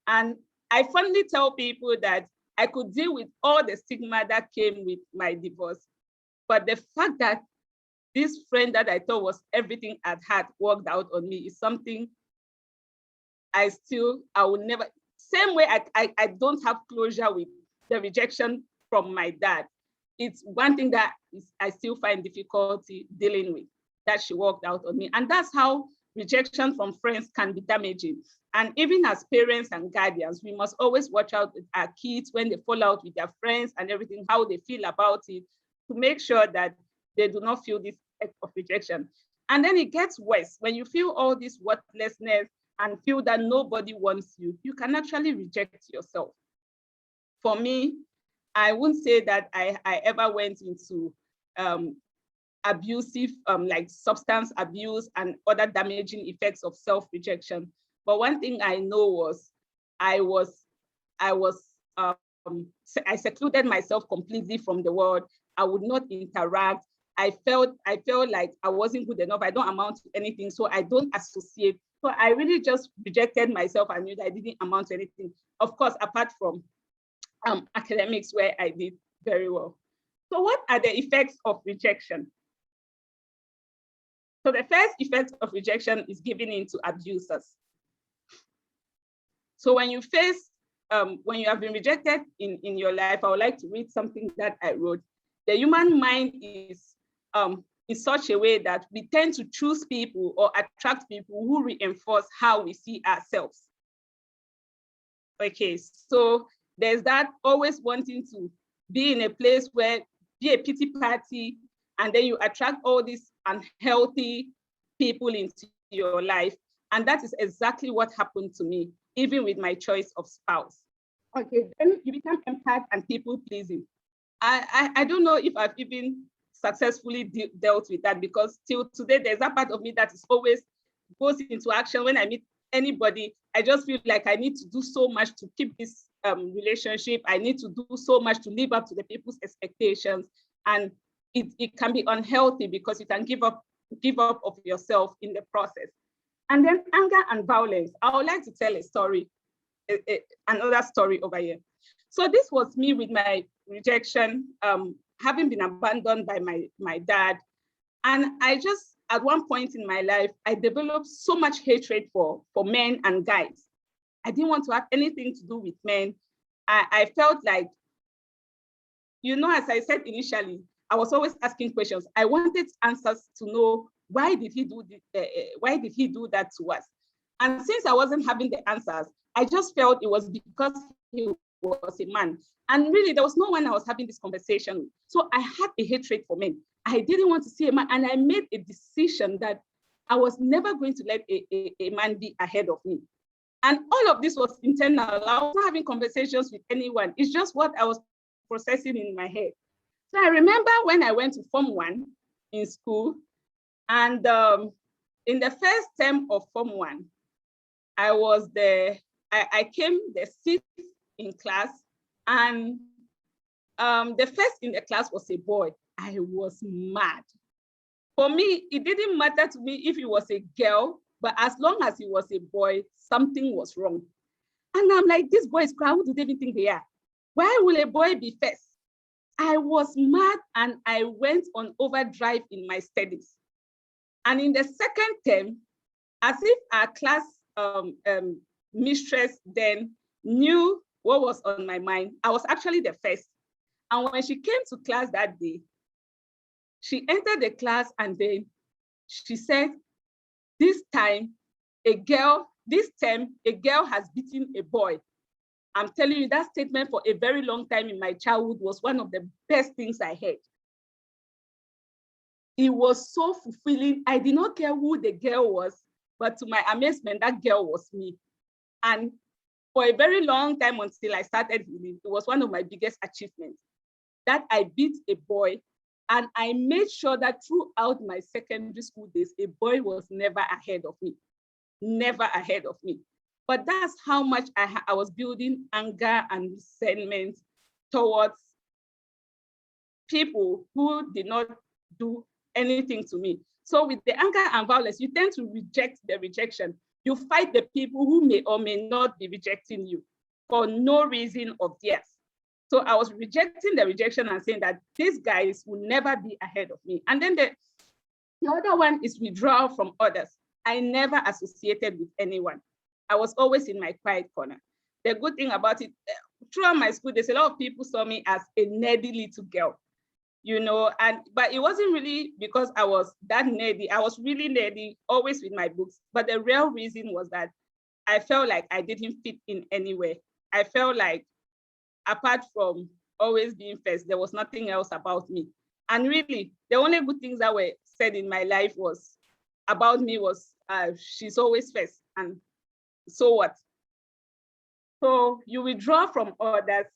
S2: And I fondly tell people that I could deal with all the stigma that came with my divorce. But the fact that this friend that I thought was everything I'd had worked out on me is something I would never, same way I don't have closure with the rejection from my dad. It's one thing that I still find difficulty dealing with, that she worked out on me. And that's how rejection from friends can be damaging. And even as parents and guardians, we must always watch out with our kids when they fall out with their friends and everything, how they feel about it, to make sure that they do not feel this effect of rejection. And then it gets worse. When you feel all this worthlessness and feel that nobody wants you, you can actually reject yourself. For me, I wouldn't say that I ever went into abusive, like substance abuse and other damaging effects of self-rejection. But one thing I know was I secluded myself completely from the world. I would not interact. I felt like I wasn't good enough. I don't amount to anything, so I don't associate. So I really just rejected myself. I knew that I didn't amount to anything. Of course, apart from academics, where I did very well. So what are the effects of rejection? So the first effect of rejection is giving in to abusers. So when you face, when you have been rejected in your life, I would like to read something that I wrote. The human mind is in such a way that we tend to choose people or attract people who reinforce how we see ourselves. Okay, so there's that always wanting to be in a place where, be a pity party, and then you attract all these unhealthy people into your life. And that is exactly what happened to me, even with my choice of spouse. Okay, then you become empath and people pleasing. I don't know if I've even successfully dealt with that, because till today, there's that part of me that is always goes into action when I meet anybody. I just feel like I need to do so much to keep this relationship. I need to do so much to live up to the people's expectations. And it can be unhealthy because you can give up of yourself in the process. And then anger and violence. I would like to tell a story, another story over here. So this was me with my rejection, having been abandoned by my dad. And I just, at one point in my life, I developed so much hatred for men and guys. I didn't want to have anything to do with men. I felt like, you know, as I said initially, I was always asking questions. I wanted answers to know, why did he do this, why did he do that to us? And since I wasn't having the answers, I just felt it was because he was a man. And really, there was no one I was having this conversation with. So I had a hatred for men. I didn't want to see a man. And I made a decision that I was never going to let a man be ahead of me. And all of this was internal. I was not having conversations with anyone. It's just what I was processing in my head. So I remember when I went to Form 1 in school, and in the first term of Form 1, I came the 6th in class, and the first in the class was a boy. I was mad. For me, it didn't matter to me if he was a girl, but as long as he was a boy, something was wrong. And I'm like, this boy is crying. Who do they even think they are? Why will a boy be first? I was mad, and I went on overdrive in my studies. And in the second term, as if our class mistress then knew what was on my mind, I was actually the first. And when she came to class that day, she entered the class, and then she said, this term, a girl has beaten a boy. I'm telling you, that statement for a very long time in my childhood was one of the best things I heard. It was so fulfilling. I did not care who the girl was, but to my amazement, that girl was me. And for a very long time, until I started healing, it was one of my biggest achievements, that I beat a boy. And I made sure that throughout my secondary school days, a boy was never ahead of me, never ahead of me. But that's how much I was building anger and resentment towards people who did not do anything to me. So with the anger and violence, you tend to reject the rejection. You fight the people who may or may not be rejecting you for no reason of theirs. So I was rejecting the rejection and saying that these guys will never be ahead of me. And then the other one is withdrawal from others. I never associated with anyone. I was always in my quiet corner. The good thing about it, throughout my school, there's a lot of people saw me as a nerdy little girl, you know, but it wasn't really because I was that nerdy. I was really nerdy, always with my books. But the real reason was that I felt like I didn't fit in anywhere. I felt like, apart from always being first, there was nothing else about me. And really, the only good things that were said in my life was about me was, she's always first, and so what? So you withdraw from others,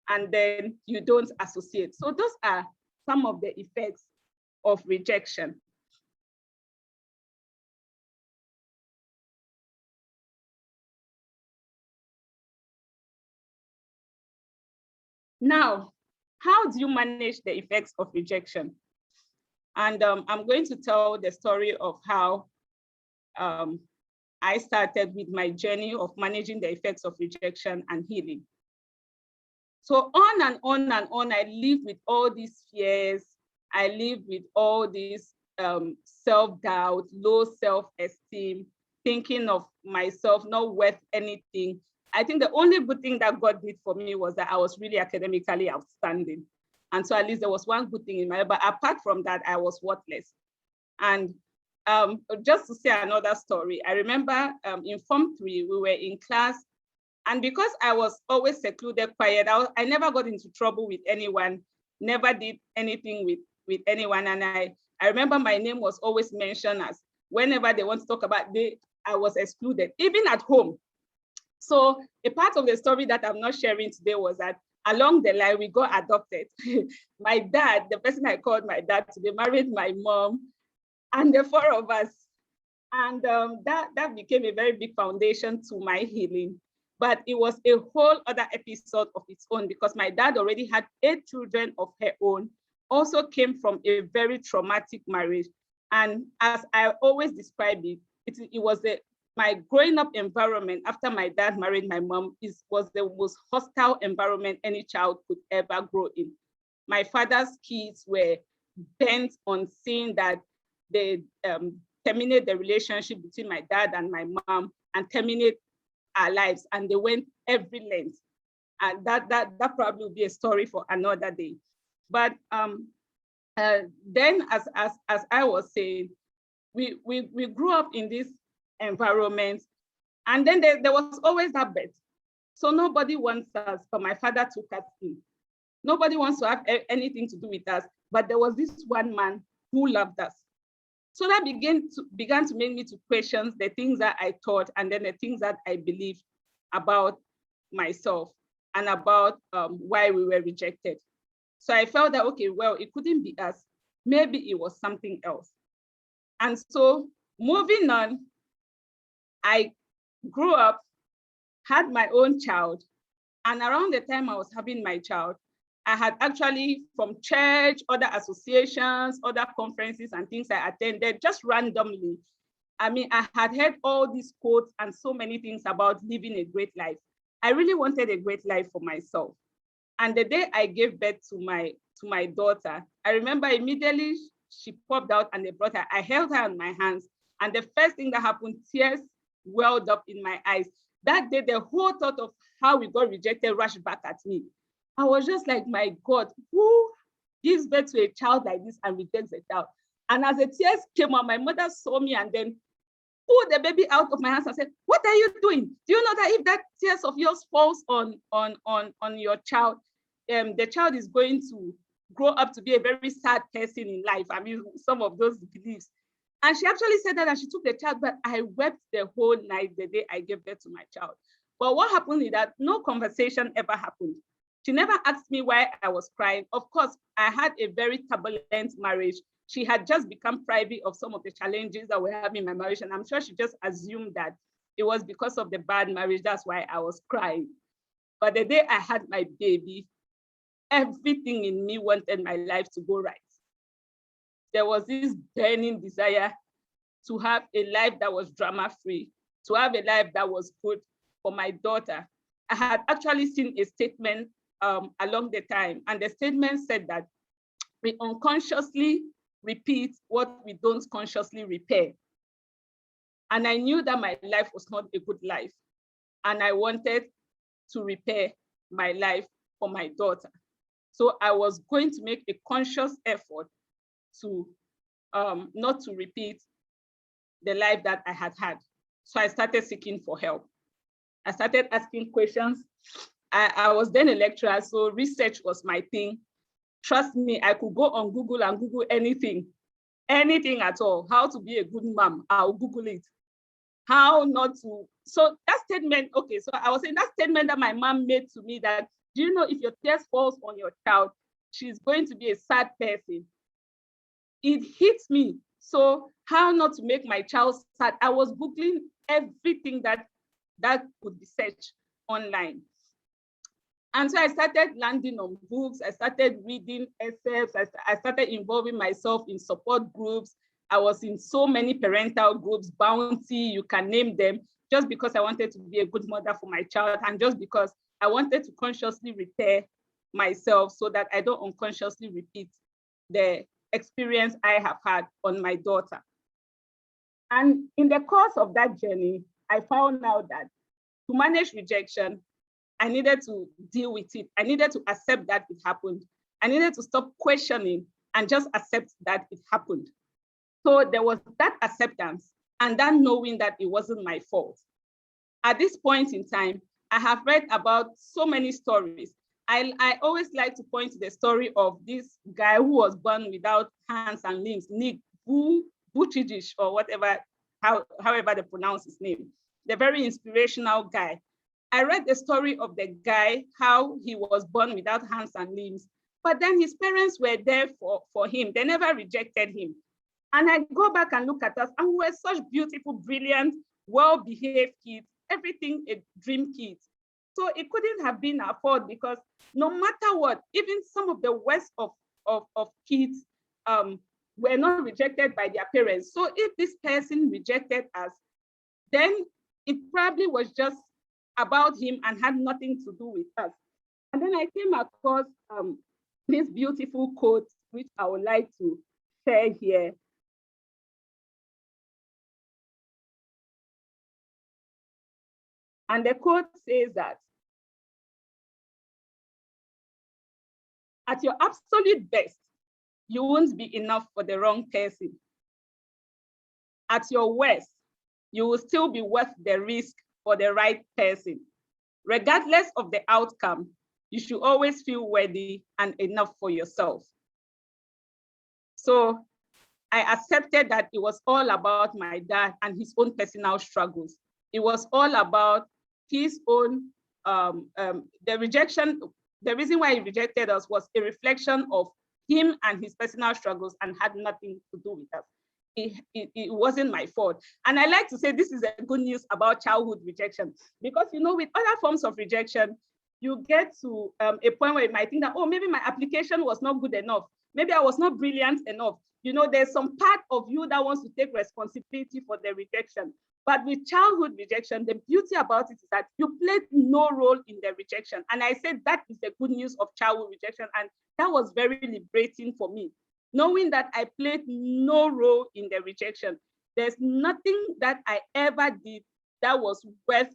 S2: and then you don't associate. So those are some of the effects of rejection. Now, how do you manage the effects of rejection? And I'm going to tell the story of how I started with my journey of managing the effects of rejection and healing. So on and on and on, I lived with all these fears. I lived with all this self-doubt, low self-esteem, thinking of myself not worth anything. I think the only good thing that God did for me was that I was really academically outstanding. And so at least there was one good thing in my life, but apart from that, I was worthless. And just to say another story, I remember in Form 3, we were in class, and because I was always secluded, quiet, I never got into trouble with anyone, never did anything with anyone. And I remember my name was always mentioned as whenever they want to talk about I was excluded, even at home. So a part of the story that I'm not sharing today was that along the line, we got adopted. My dad, the person I called my dad today, married my mom, and the four of us. And that became a very big foundation to my healing. But it was a whole other episode of its own, because my dad already had 8 children of her own, also came from a very traumatic marriage. And as I always describe it, it was my growing up environment after my dad married my mom was the most hostile environment any child could ever grow in. My father's kids were bent on seeing that they terminate the relationship between my dad and my mom and terminate our lives, and they went every length. And that probably will be a story for another day. But then, as I was saying, we grew up in this environment, and then there was always that bet. So nobody wants us, but my father took us in. Nobody wants to have anything to do with us, but there was this one man who loved us. So that began to make me to question the things that I thought, and then the things that I believed about myself and about why we were rejected. So I felt that, okay, well, it couldn't be us. Maybe it was something else. And so moving on, I grew up, had my own child. And around the time I was having my child, I had actually, from church, other associations, other conferences and things I attended just randomly. I mean, I had heard all these quotes and so many things about living a great life. I really wanted a great life for myself. And the day I gave birth to my daughter, I remember immediately she popped out and they brought her. I held her in my hands. And the first thing that happened, tears welled up in my eyes. That day, the whole thought of how we got rejected rushed back at me. I was just like, my God, who gives birth to a child like this and rejects a child? And as the tears came out, my mother saw me and then pulled the baby out of my hands and said, what are you doing? Do you know that if that tears of yours falls on your child, the child is going to grow up to be a very sad person in life? I mean, some of those beliefs. And she actually said that, and she took the child, but I wept the whole night the day I gave birth to my child. But what happened is that no conversation ever happened. She never asked me why I was crying. Of course, I had a very turbulent marriage. She had just become privy of some of the challenges that were having in my marriage. And I'm sure she just assumed that it was because of the bad marriage. That's why I was crying. But the day I had my baby, everything in me wanted my life to go right. There was this burning desire to have a life that was drama-free, to have a life that was good for my daughter. I had actually seen a statement along the time, and the statement said that we unconsciously repeat what we don't consciously repair. And I knew that my life was not a good life, and I wanted to repair my life for my daughter. So I was going to make a conscious effort to not to repeat the life that I had had. So I started seeking for help. I started asking questions. I was then a lecturer, so research was my thing. Trust me, I could go on Google and Google anything at all. How to be a good mom, I'll Google it. How not to, so that statement, okay, so I was saying that statement that my mom made to me that Do you know if your tears falls on your child, she's going to be a sad person? It hits me. So how not to make my child sad? I was Googling everything that could be searched online. And so I started landing on books. I started reading essays. I started involving myself in support groups. I was in so many parental groups, Bounty, you can name them, just because I wanted to be a good mother for my child, and just because I wanted to consciously repair myself so that I don't unconsciously repeat the experience I have had on my daughter. And in the course of that journey, I found out that to manage rejection, I needed to deal with it. I needed to accept that it happened. I needed to stop questioning and just accept that it happened. So there was that acceptance and that knowing that it wasn't my fault. At this point in time, I have read about so many stories. I always like to point to the story of this guy who was born without hands and limbs, Nick Vujicic, or whatever, however they pronounce his name, the very inspirational guy. I read the story of the guy, how he was born without hands and limbs, but then his parents were there for him. They never rejected him. And I go back and look at us, and we were such beautiful, brilliant, well-behaved kids, everything a dream kids. So it couldn't have been our fault, because no matter what, even some of the worst of kids were not rejected by their parents. So if this person rejected us, then it probably was just about him and had nothing to do with us. And then I came across this beautiful quote, which I would like to share here. And the quote says that, at your absolute best, you won't be enough for the wrong person. At your worst, you will still be worth the risk for the right person. Regardless of the outcome, you should always feel worthy and enough for yourself. So I accepted that it was all about my dad and his own personal struggles. It was all about his own, the rejection. The reason why he rejected us was a reflection of him and his personal struggles and had nothing to do with us. It wasn't my fault. And I like to say this is a good news about childhood rejection, because, you know, with other forms of rejection, you get to a point where you might think that, oh, maybe my application was not good enough. Maybe I was not brilliant enough. You know, there's some part of you that wants to take responsibility for the rejection. But with childhood rejection, the beauty about it is that you played no role in the rejection. And I said that is the good news of childhood rejection. And that was very liberating for me, knowing that I played no role in the rejection. There's nothing that I ever did that was worth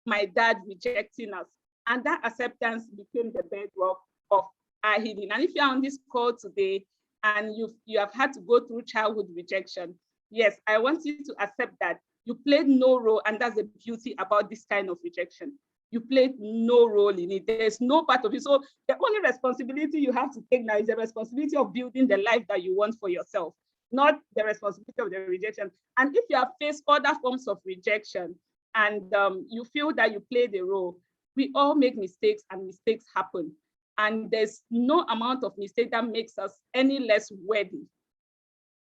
S2: my dad rejecting us. And that acceptance became the bedrock of our healing. And if you're on this call today and you have had to go through childhood rejection, yes, I want you to accept that you played no role, and that's the beauty about this kind of rejection. You played no role in it. There's no part of it. So the only responsibility you have to take now is the responsibility of building the life that you want for yourself, not the responsibility of the rejection. And if you have faced other forms of rejection and you feel that you played a role, we all make mistakes and mistakes happen. And there's no amount of mistake that makes us any less worthy,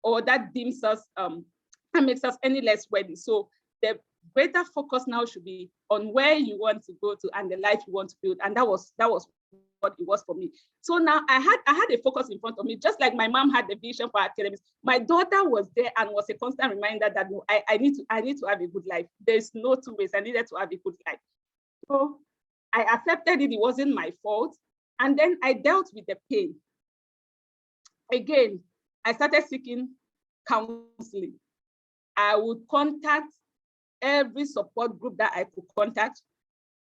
S2: or that deems us, that makes us any less worthy. So the greater focus now should be on where you want to go to and the life you want to build. And that was what it was for me. So now I had a focus in front of me, just like my mom had the vision for academies. My daughter was there and was a constant reminder that I need to have a good life. There's no two ways. I needed to have a good life. So I accepted it. It wasn't my fault. And then I dealt with the pain. Again, I started seeking counseling. I would contact every support group that I could contact.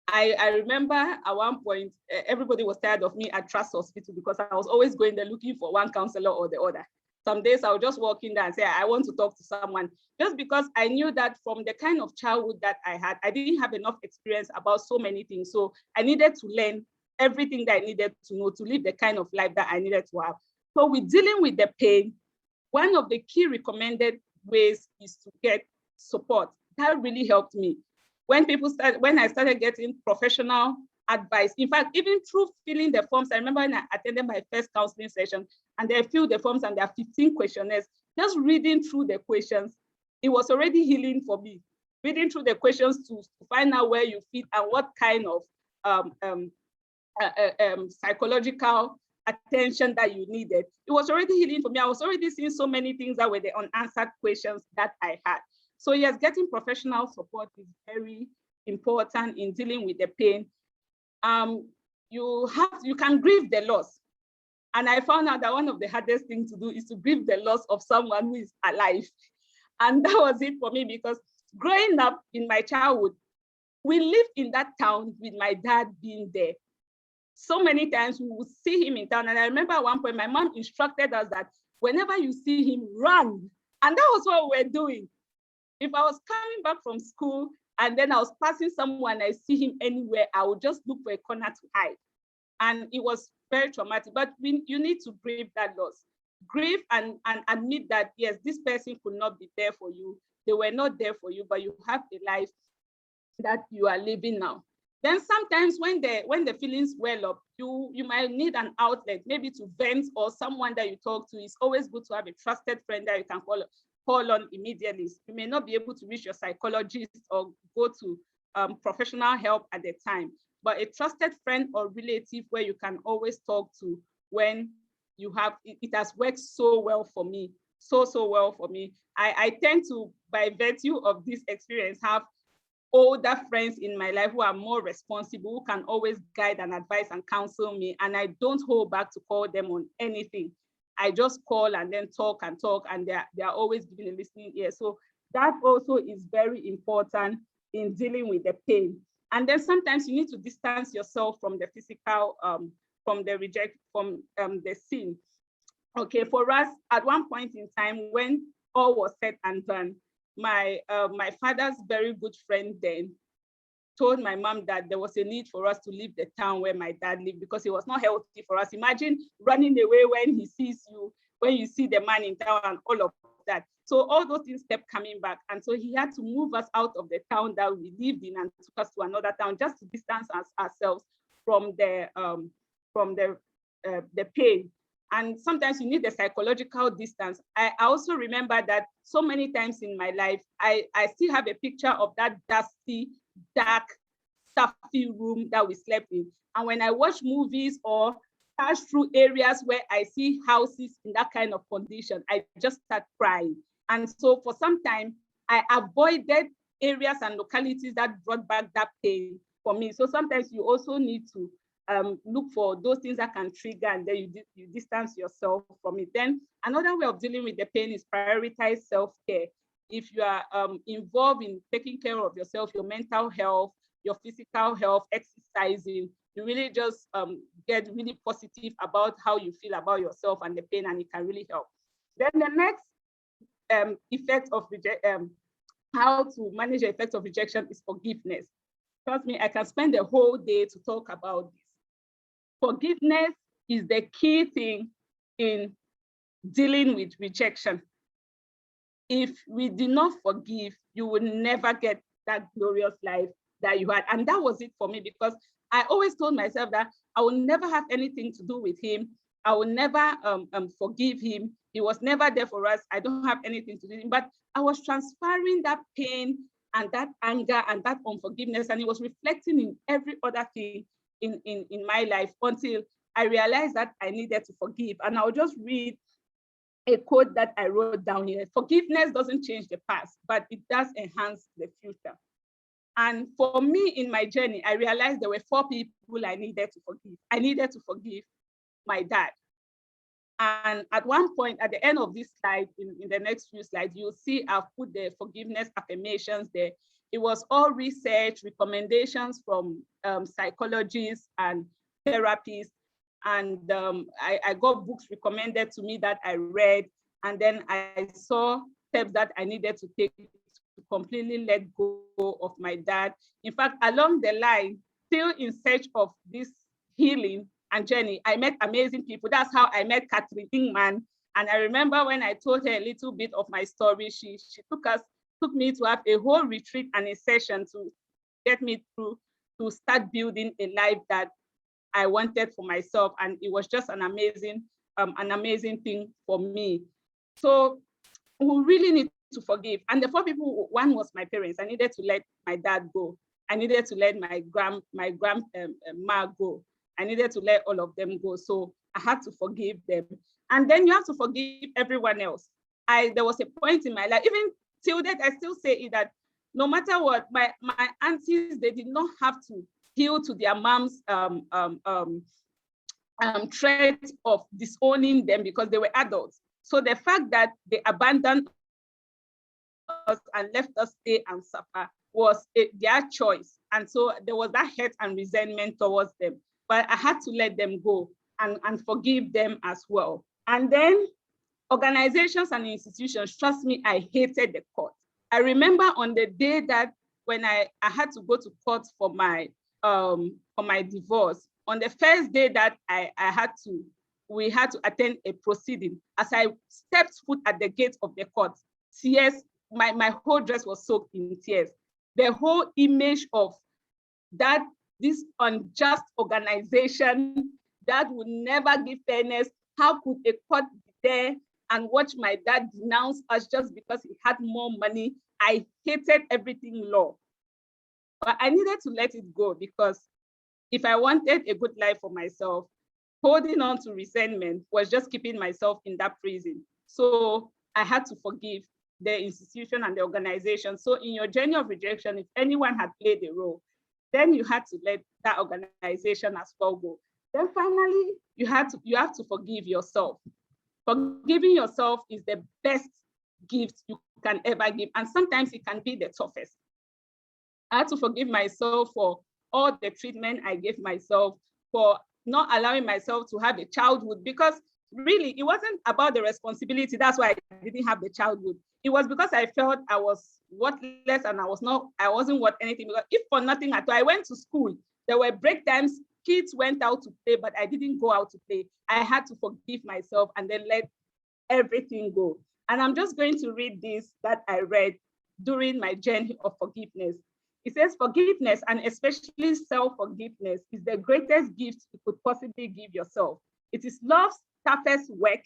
S2: I remember at one point, everybody was tired of me at Trust Hospital because I was always going there looking for one counselor or the other. Some days I would just walk in there and say, I want to talk to someone, just because I knew that from the kind of childhood that I had, I didn't have enough experience about so many things. So I needed to learn everything that I needed to know to live the kind of life that I needed to have. So with dealing with the pain, one of the key recommended ways is to get support. That really helped me. When I started getting professional advice. In fact, even through filling the forms, I remember when I attended my first counseling session and they filled the forms and there are 15 questionnaires, just reading through the questions, it was already healing for me. Reading through the questions to find out where you fit and what kind of psychological attention that you needed. It was already healing for me. I was already seeing so many things that were the unanswered questions that I had. So yes, getting professional support is very important in dealing with the pain. You can grieve the loss. And I found out that one of the hardest things to do is to grieve the loss of someone who is alive. And that was it for me, because growing up in my childhood, we lived in that town with my dad being there. So many times we would see him in town. And I remember at one point, my mom instructed us that whenever you see him, run. And that was what we were doing. If I was coming back from school and then I was passing someone, I see him anywhere, I would just look for a corner to hide. And it was very traumatic, but you need to grieve that loss. Grieve and admit that, yes, this person could not be there for you. They were not there for you, but you have a life that you are living now. Then sometimes when the feelings well up, you might need an outlet, maybe to vent or someone that you talk to. It's always good to have a trusted friend that you can call on immediately. You may not be able to reach your psychologist or go to professional help at the time, but a trusted friend or relative where you can always talk to when you have, it has worked so well for me, so well for me. I tend to, by virtue of this experience, have older friends in my life who are more responsible, who can always guide and advise and counsel me. And I don't hold back to call them on anything. I just call and then talk, and they are always giving a listening ear. So that also is very important in dealing with the pain. And then sometimes you need to distance yourself from the physical, from the scene. Okay, for us, at one point in time when all was said and done, my father's very good friend then told my mom that there was a need for us to leave the town where my dad lived because it was not healthy for us. Imagine running away when he sees you, when you see the man in town and all of that. So all those things kept coming back. And so he had to move us out of the town that we lived in and took us to another town just to distance ourselves from the pain. And sometimes you need the psychological distance. I also remember that so many times in my life, I still have a picture of that dusty, dark, stuffy room that we slept in. And when I watch movies or pass through areas where I see houses in that kind of condition, I just start crying. And so for some time, I avoided areas and localities that brought back that pain for me. So sometimes you also need to look for those things that can trigger, and then you distance yourself from it. Then another way of dealing with the pain is prioritize self-care. If you are involved in taking care of yourself, your mental health, your physical health, exercising, you really just get really positive about how you feel about yourself and the pain, and it can really help. Then the next effect of how to manage the effects of rejection is forgiveness. Trust me, I can spend the whole day to talk about this. Forgiveness is the key thing in dealing with rejection. If we do not forgive, you will never get that glorious life that you had. And that was it for me, because I always told myself that I will never have anything to do with him. I will never forgive him. He was never there for us. I don't have anything to do with him. But I was transferring that pain and that anger and that unforgiveness, and it was reflecting in every other thing in my life, until I realized that I needed to forgive. And I'll just read a quote that I wrote down here. Forgiveness doesn't change the past, but it does enhance the future. And for me in my journey, I realized there were 4 people I needed to forgive. I needed to forgive my dad. And at one point, at the end of this slide, in the next few slides, you'll see I've put the forgiveness affirmations there. It was all research, recommendations from psychologists and therapists. And I got books recommended to me that I read. And then I saw steps that I needed to take to completely let go of my dad. In fact, along the line, still in search of this healing and journey, I met amazing people. That's how I met Catherine Ingman. And I remember when I told her a little bit of my story, she took me to have a whole retreat and a session to get me through to start building a life that I wanted for myself. And it was just an amazing thing for me. So we really need to forgive. And the 4 people, one was my parents. I needed to let my dad go. I needed to let my grandma go. I needed to let all of them go. So I had to forgive them. And then you have to forgive everyone else. There was a point in my life, even till that, I still say it, that no matter what, my aunties, they did not have to heal to their mom's threat of disowning them because they were adults. So the fact that they abandoned us and left us stay and suffer was their choice. And so there was that hate and resentment towards them. But I had to let them go and forgive them as well. And then organizations and institutions, trust me, I hated the court. I remember on the day that when I had to go to court for my divorce, on the first day that we had to attend a proceeding, as I stepped foot at the gate of the court, tears, my whole dress was soaked in tears. The whole image of that, this unjust organization that would never give fairness, how could a court be there and watch my dad denounce us just because he had more money? I hated everything law. But I needed to let it go, because if I wanted a good life for myself, holding on to resentment was just keeping myself in that prison. So I had to forgive the institution and the organization. So in your journey of rejection, if anyone had played a role, then you had to let that organization as well go. Then finally, you have to forgive yourself. Forgiving yourself is the best gift you can ever give. And sometimes it can be the toughest. I had to forgive myself for all the treatment I gave myself, for not allowing myself to have a childhood, because really it wasn't about the responsibility. That's why I didn't have the childhood. It was because I felt I was worthless and I wasn't worth anything. Because if for nothing at all, I went to school. There were break times, kids went out to play, but I didn't go out to play. I had to forgive myself and then let everything go. And I'm just going to read this that I read during my journey of forgiveness. It says, forgiveness, and especially self-forgiveness, is the greatest gift you could possibly give yourself. It is love's toughest work,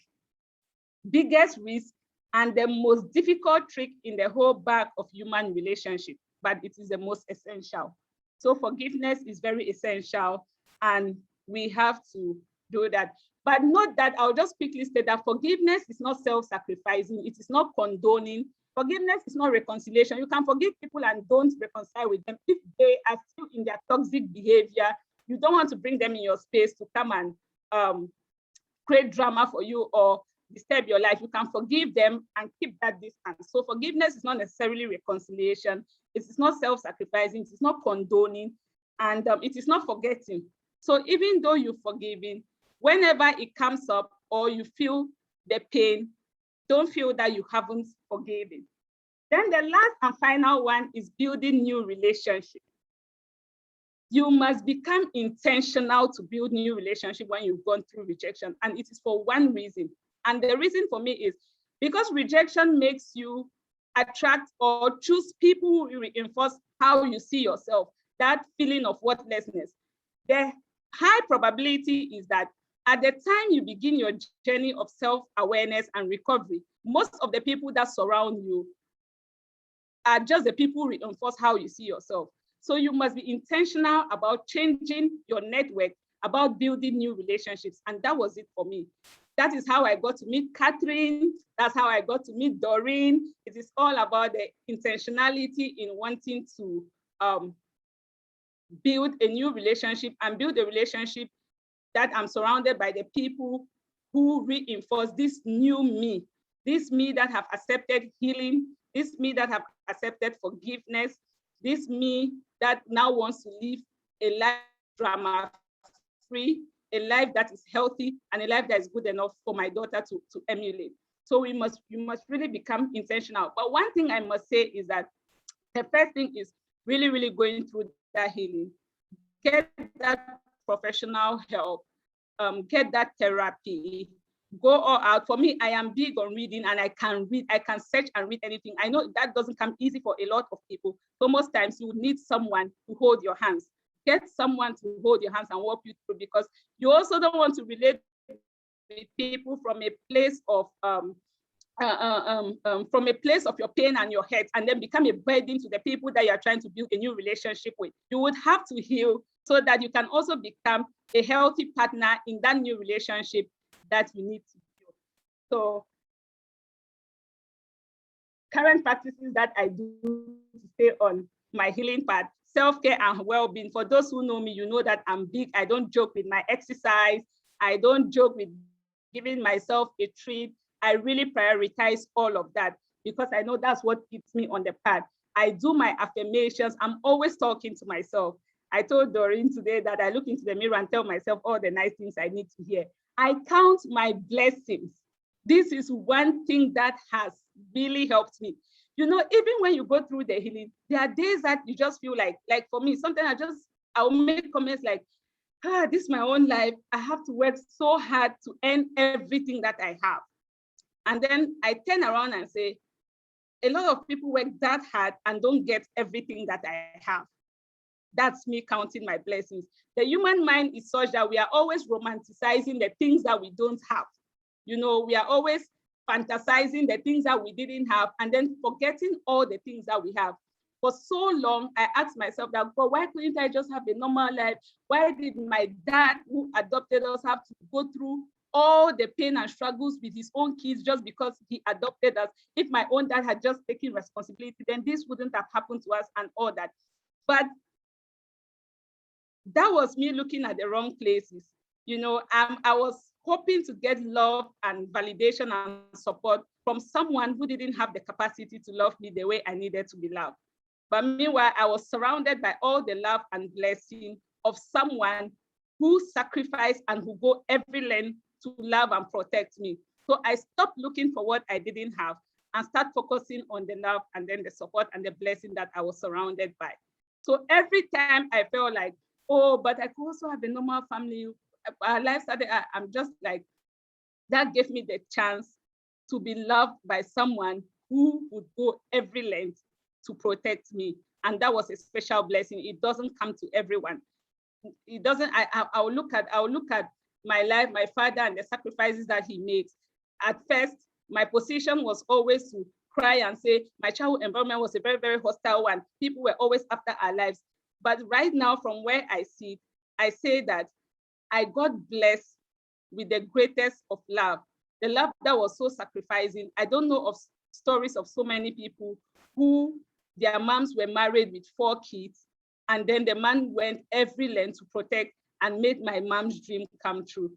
S2: biggest risk, and the most difficult trick in the whole bag of human relationship, but it is the most essential. So forgiveness is very essential, and we have to do that. But note that I'll just quickly state that forgiveness is not self-sacrificing. It is not condoning. Forgiveness is not reconciliation. You can forgive people and don't reconcile with them. If they are still in their toxic behavior, you don't want to bring them in your space to come and create drama for you or disturb your life. You can forgive them and keep that distance. So forgiveness is not necessarily reconciliation. It is not self-sacrificing. It is not condoning, and it is not forgetting. So even though you've forgiven, whenever it comes up or you feel the pain, don't feel that you haven't forgiven. Then the last and final one is building new relationships. You must become intentional to build new relationships when you've gone through rejection. And it is for one reason. And the reason for me is because rejection makes you attract or choose people who reinforce how you see yourself, that feeling of worthlessness. The high probability is that at the time you begin your journey of self-awareness and recovery, most of the people that surround you are just the people who reinforce how you see yourself. So you must be intentional about changing your network, about building new relationships. And that was it for me. That is how I got to meet Catherine. That's how I got to meet Doreen. It is all about the intentionality in wanting to build a new relationship and build a relationship that I'm surrounded by the people who reinforce this new me, this me that have accepted healing, this me that have accepted forgiveness, this me that now wants to live a life drama-free, a life that is healthy, and a life that is good enough for my daughter to emulate. So you must really become intentional. But one thing I must say is that the first thing is really, really going through that healing. Get that professional help, get that therapy, go all out. For me, I am big on reading, and I can read, I can search and read anything. I know that doesn't come easy for a lot of people. So most times you need someone to hold your hands. get someone to hold your hands and walk you through, because you also don't want to relate with people from a place of your pain and your hurt, and then become a burden to the people that you are trying to build a new relationship with. You would have to heal so that you can also become a healthy partner in that new relationship that you need to build. So current practices that I do to stay on my healing path: self-care and well-being. For those who know me, you know that I'm big. I don't joke with my exercise. I don't joke with giving myself a treat. I really prioritize all of that because I know that's what keeps me on the path. I do my affirmations. I'm always talking to myself. I told Doreen today that I look into the mirror and tell myself all the nice things I need to hear. I count my blessings. This is one thing that has really helped me. You know, even when you go through the healing, there are days that you just feel like for me, sometimes I'll make comments like, this is my own life. I have to work so hard to earn everything that I have. And then I turn around and say, a lot of people work that hard and don't get everything that I have. That's me counting my blessings. The human mind is such that we are always romanticizing the things that we don't have. You know, we are always fantasizing the things that we didn't have and then forgetting all the things that we have. For so long, I asked myself that, God, why couldn't I just have a normal life? Why did my dad, who adopted us, have to go through all the pain and struggles with his own kids just because he adopted us? If my own dad had just taken responsibility, then this wouldn't have happened to us and all that. But that was me looking at the wrong places. You know, I was hoping to get love and validation and support from someone who didn't have the capacity to love me the way I needed to be loved. But meanwhile, I was surrounded by all the love and blessing of someone who sacrificed and who go every length to love and protect me. So I stopped looking for what I didn't have and start focusing on the love and then the support and the blessing that I was surrounded by. So every time I felt like, oh, but I could also have a normal family, our life started, I'm just like, that gave me the chance to be loved by someone who would go every length to protect me. And that was a special blessing. It doesn't come to everyone. It doesn't, I'll look at my life, my father, and the sacrifices that he makes. At first, my position was always to cry and say, my childhood environment was a very, very hostile one. People were always after our lives. But right now, from where I sit, I say that I got blessed with the greatest of love, the love that was so sacrificing. I don't know of stories of so many people who their moms were married with 4 kids, and then the man went every length to protect and made my mom's dream come true.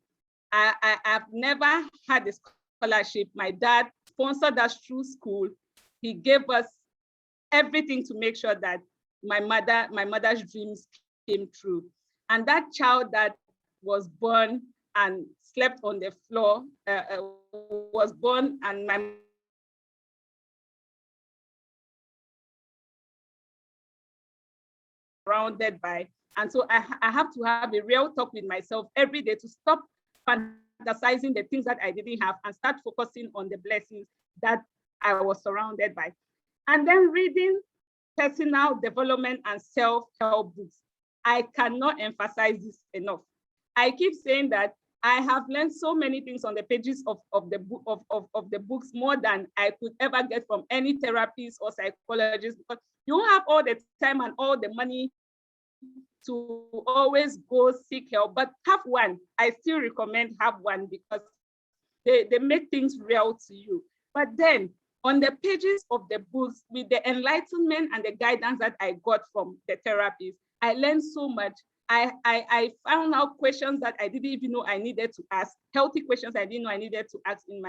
S2: I've never had a scholarship. My dad sponsored us through school. He gave us everything to make sure that my mother's dreams came true. And that child that was born and slept on the floor was born, and my surrounded by. And so I have to have a real talk with myself every day to stop fantasizing the things that I didn't have and start focusing on the blessings that I was surrounded by. And then reading personal development and self-help books. I cannot emphasize this enough. I keep saying that I have learned so many things on the pages of the book of the books, more than I could ever get from any therapist or psychologist, because you don't have all the time and all the money to always go seek help. But have one. I still recommend have one because they make things real to you. But then on the pages of the books, with the enlightenment and the guidance that I got from the therapist, I learned so much. I found out questions that I didn't even know I needed to ask, healthy questions I didn't know I needed to ask in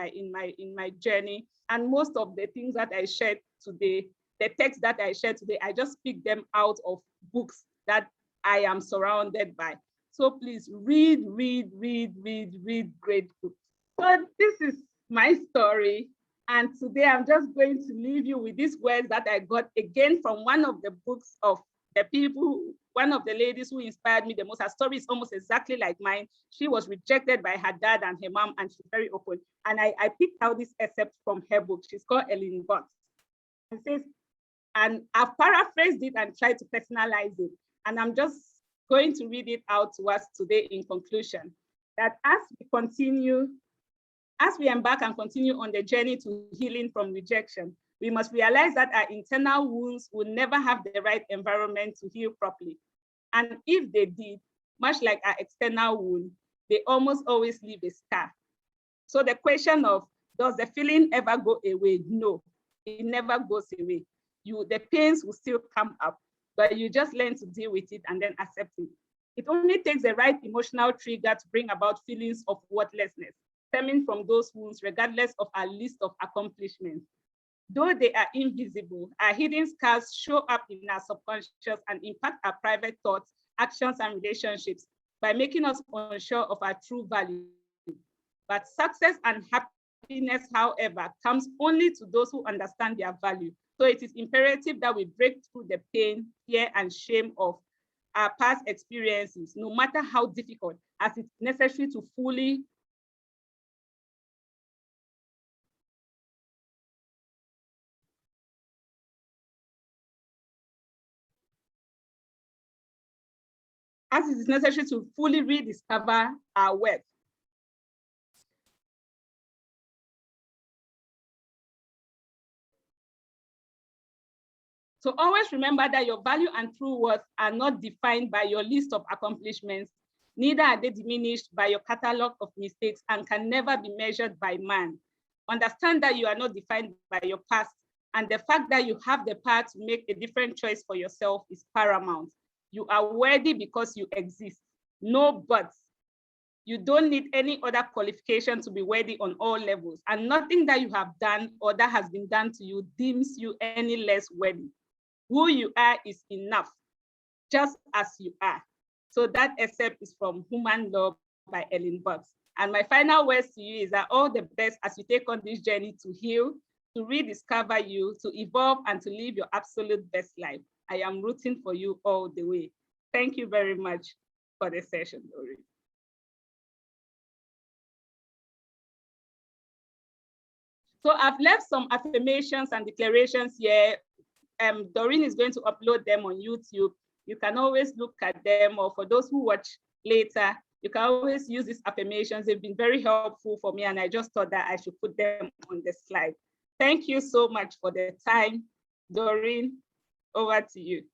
S2: my journey. And most of the things that I shared today, the text that I shared today, I just picked them out of books that I am surrounded by. So please read great books. So this is my story. And today I'm just going to leave you with these words that I got again from one of the books of the people, one of the ladies who inspired me the most. Her story is almost exactly like mine. She was rejected by her dad and her mom, and she's very open. And I picked out this excerpt from her book. She's called Ellen Bott. It says, and I've paraphrased it and tried to personalize it. And I'm just going to read it out to us today in conclusion, that as we embark and continue on the journey to healing from rejection, we must realize that our internal wounds will never have the right environment to heal properly. And if they did, much like our external wound, they almost always leave a scar. So the question of, does the feeling ever go away? No, it never goes away. The pains will still come up, but you just learn to deal with it and then accept it. It only takes the right emotional trigger to bring about feelings of worthlessness stemming from those wounds, regardless of our list of accomplishments. Though they are invisible, our hidden scars show up in our subconscious and impact our private thoughts, actions, and relationships by making us unsure of our true value. But success and happiness, however, comes only to those who understand their value. So it is imperative that we break through the pain, fear, and shame of our past experiences, no matter how difficult, as it's necessary to fully rediscover our worth. So always remember that your value and true worth are not defined by your list of accomplishments, neither are they diminished by your catalog of mistakes, and can never be measured by man. Understand that you are not defined by your past, and the fact that you have the power to make a different choice for yourself is paramount. You are worthy because you exist. No buts. You don't need any other qualification to be worthy on all levels, and nothing that you have done or that has been done to you deems you any less worthy. Who you are is enough, just as you are. So that excerpt is from Human Law by Ellen Bucks. And my final words to you is that all the best as you take on this journey to heal, to rediscover you, to evolve, and to live your absolute best life. I am rooting for you all the way. Thank you very much for the session, Doreen. So I've left some affirmations and declarations here. Doreen is going to upload them on YouTube. You can always look at them, or for those who watch later, you can always use these affirmations. They've been very helpful for me, and I just thought that I should put them on the slide. Thank you so much for the time. Doreen, over to you.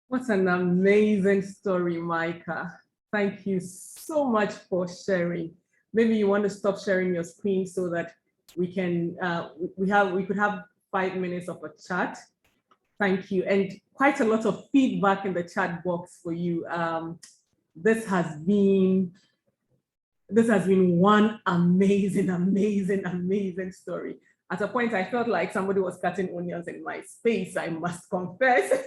S1: What an amazing story, Micah. Thank you so much for sharing. Maybe you want to stop sharing your screen so that we can we could have 5 minutes of a chat. Thank you. And quite a lot of feedback in the chat box for you. This has been one amazing story. At a point, I felt like somebody was cutting onions in my space, I must confess.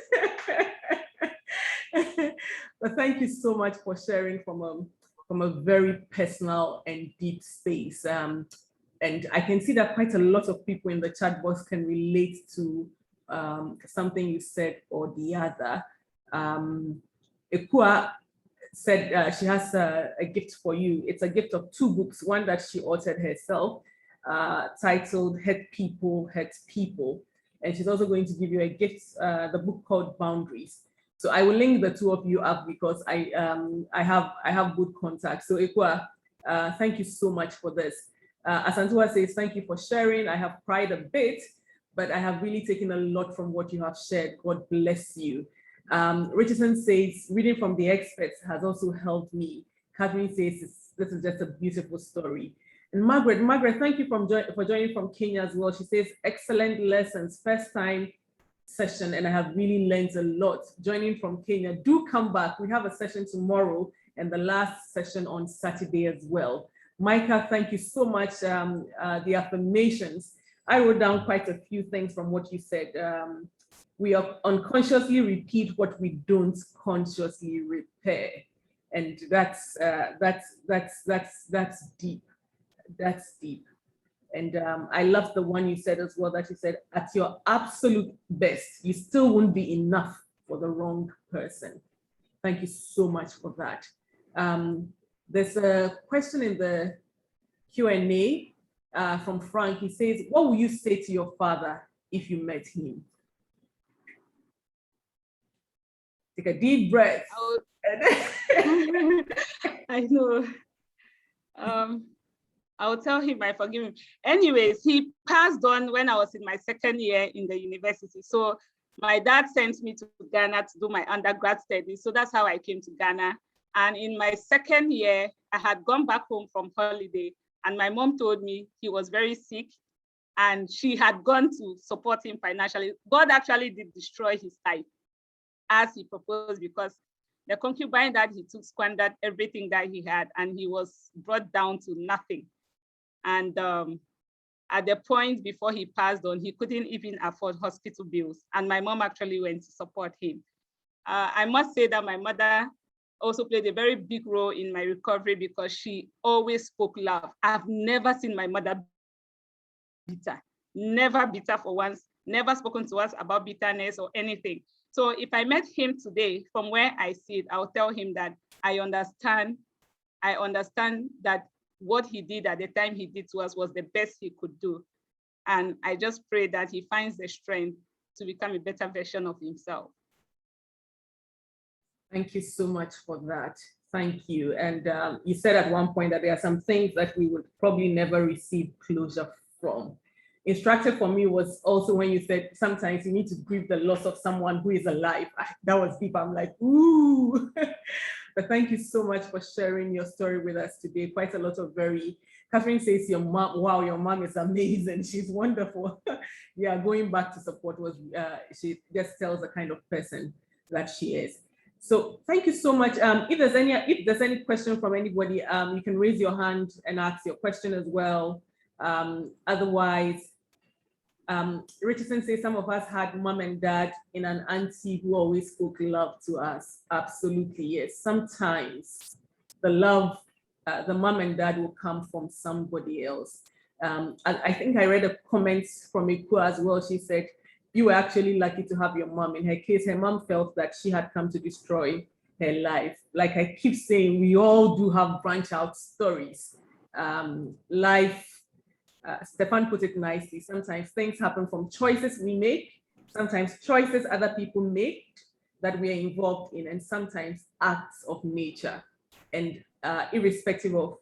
S1: But thank you so much for sharing from a very personal and deep space. And I can see that quite a lot of people in the chat box can relate to something you said or the other. Ekua said she has a gift for you. It's a gift of 2 books, one that she authored herself, titled Hurt People, Hurt People. And she's also going to give you a gift, the book called Boundaries. So I will link the 2 of you up because I have good contacts. So Ekua, thank you so much for this. Asantua says, thank you for sharing. I have cried a bit, but I have really taken a lot from what you have shared. God bless you. Richardson says, reading from the experts has also helped me. Catherine says, this is just a beautiful story. And Margaret, thank you for joining from Kenya as well. She says, excellent lessons, first time session, and I have really learned a lot. Joining from Kenya, do come back. We have a session tomorrow and the last session on Saturday as well. Micah, thank you so much. The affirmations, I wrote down quite a few things from what you said. We unconsciously repeat what we don't consciously repair. And that's deep. That's deep. And I love the one you said as well, that you said, at your absolute best, you still won't be enough for the wrong person. Thank you so much for that. There's a question in the Q&A from Frank. He says, what will you say to your father if you met him? Take a deep breath.
S2: I know. I'll tell him I forgive him. Anyways, he passed on when I was in my second year in the university. So my dad sent me to Ghana to do my undergrad studies. So that's how I came to Ghana. And in my second year, I had gone back home from holiday, and my mom told me he was very sick and she had gone to support him financially. God actually did destroy his life as he proposed, because the concubine that he took squandered everything that he had, and he was brought down to nothing. And at the point before he passed on, he couldn't even afford hospital bills. And my mom actually went to support him. I must say that my mother also played a very big role in my recovery, because she always spoke love. I've never seen my mother bitter, never bitter for once, never spoken to us about bitterness or anything. So if I met him today, from where I see it, I'll tell him that I understand that what he did at the time he did to us was the best he could do. And I just pray that he finds the strength to become a better version of himself.
S1: Thank you so much for that. Thank you. And you said at one point that there are some things that we would probably never receive closure from. Instructive for me was also when you said sometimes you need to grieve the loss of someone who is alive. That was deep. I'm like, ooh. But thank you so much for sharing your story with us today. Quite a lot of Catherine says your mom, wow, your mom is amazing. She's wonderful. Yeah, going back to support was, she just tells the kind of person that she is. So thank you so much. If there's any question from anybody, you can raise your hand and ask your question as well. Otherwise, Richardson says some of us had mom and dad in an auntie who always spoke love to us. Absolutely, yes. Sometimes the love, the mom and dad will come from somebody else. I think I read a comment from Iku as well. She said, you were actually lucky to have your mom. In her case, her mom felt that she had come to destroy her life. Like I keep saying, we all do have branch out stories. Life, Stefan put it nicely, sometimes things happen from choices we make, sometimes choices other people make that we are involved in, and sometimes acts of nature. And irrespective of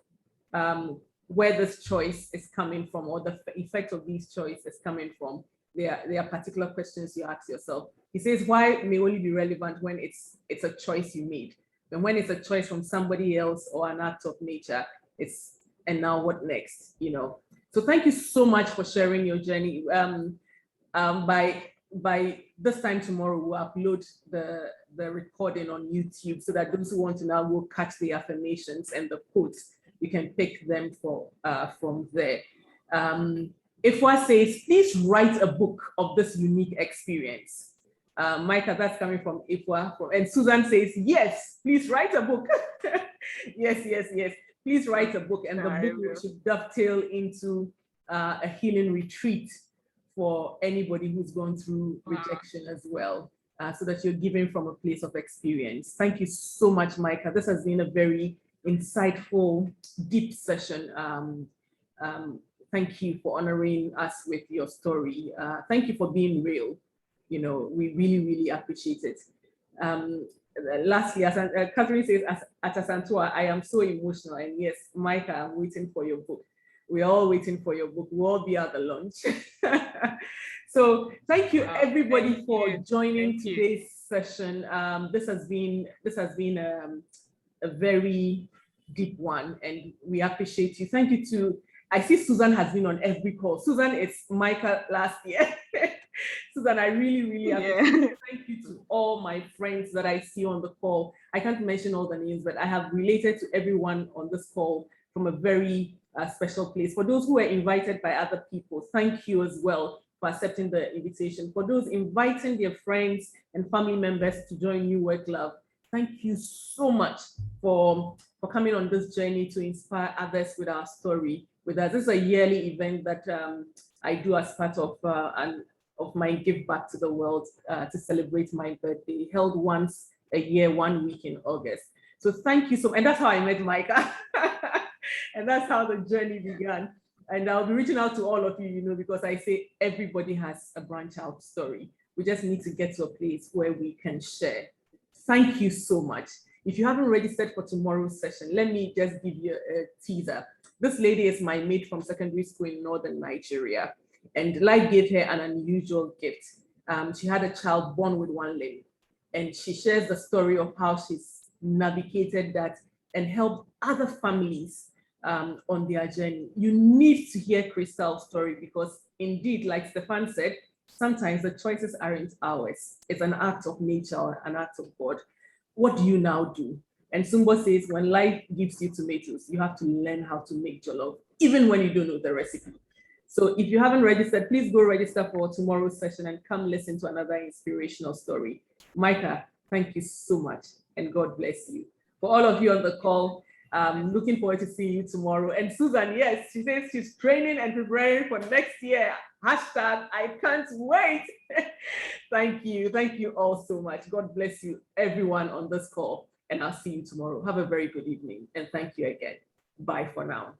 S1: where this choice is coming from or the effect of these choices coming from, there are particular questions you ask yourself. He says, why may only be relevant when it's a choice you made. And when it's a choice from somebody else or an act of nature, it's, and now what next, you know? So thank you so much for sharing your journey. By this time tomorrow, we'll upload the recording on YouTube so that those who want to now will catch the affirmations and the quotes. You can pick them from there. Ifwa says, please write a book of this unique experience. Micah, that's coming from Ifwa. And Susan says, yes, please write a book. Yes. Please write a book, and the book should dovetail into a healing retreat for anybody who's gone through rejection as well, so that you're giving from a place of experience. Thank you so much, Micah. This has been a very insightful, deep session. Thank you for honoring us with your story. Thank you for being real. You know, we really, really appreciate it. Lastly, as Catherine says, at Asantua, I am so emotional. And yes, Micah, I'm waiting for your book. We're all waiting for your book. We'll all be at the launch. So thank you everybody for joining today's session. This has been a very deep one, and we appreciate you. Thank you to, I see Susan has been on every call. Susan, it's Micah last year. Susan, I really appreciate it. Thank you to all my friends that I see on the call. I can't mention all the names, but I have related to everyone on this call from a very special place. For those who were invited by other people, thank you as well for accepting the invitation. For those inviting their friends and family members to join New Work Love, thank you so much for coming on this journey to inspire others with our story with us. This is a yearly event that I do as part of my give back to the world to celebrate my birthday, held once a year, 1 week in August. So thank you so much. And that's how I met Micah. And that's how the journey began. And I'll be reaching out to all of you, you know, because I say everybody has a branch out story. We just need to get to a place where we can share. Thank you so much. If you haven't registered for tomorrow's session, let me just give you a teaser. This lady is my mate from secondary school in northern Nigeria, and life gave her an unusual gift. She had a child born with one limb, and she shares the story of how she's navigated that and helped other families on their journey. You need to hear Crystal's story because indeed, like Stefan said, sometimes the choices aren't ours. It's an act of nature or an act of God. What do you now do? And Sumbo says, when life gives you tomatoes, you have to learn how to make jollof, even when you don't know the recipe. So if you haven't registered, please go register for tomorrow's session and come listen to another inspirational story. Micah, thank you so much and God bless you. For all of you on the call, looking forward to seeing you tomorrow. And Susan, yes, she says she's training and preparing for next year. Hashtag, I can't wait. Thank you all so much. God bless you, everyone on this call. And I'll see you tomorrow. Have a very good evening. And thank you again. Bye for now.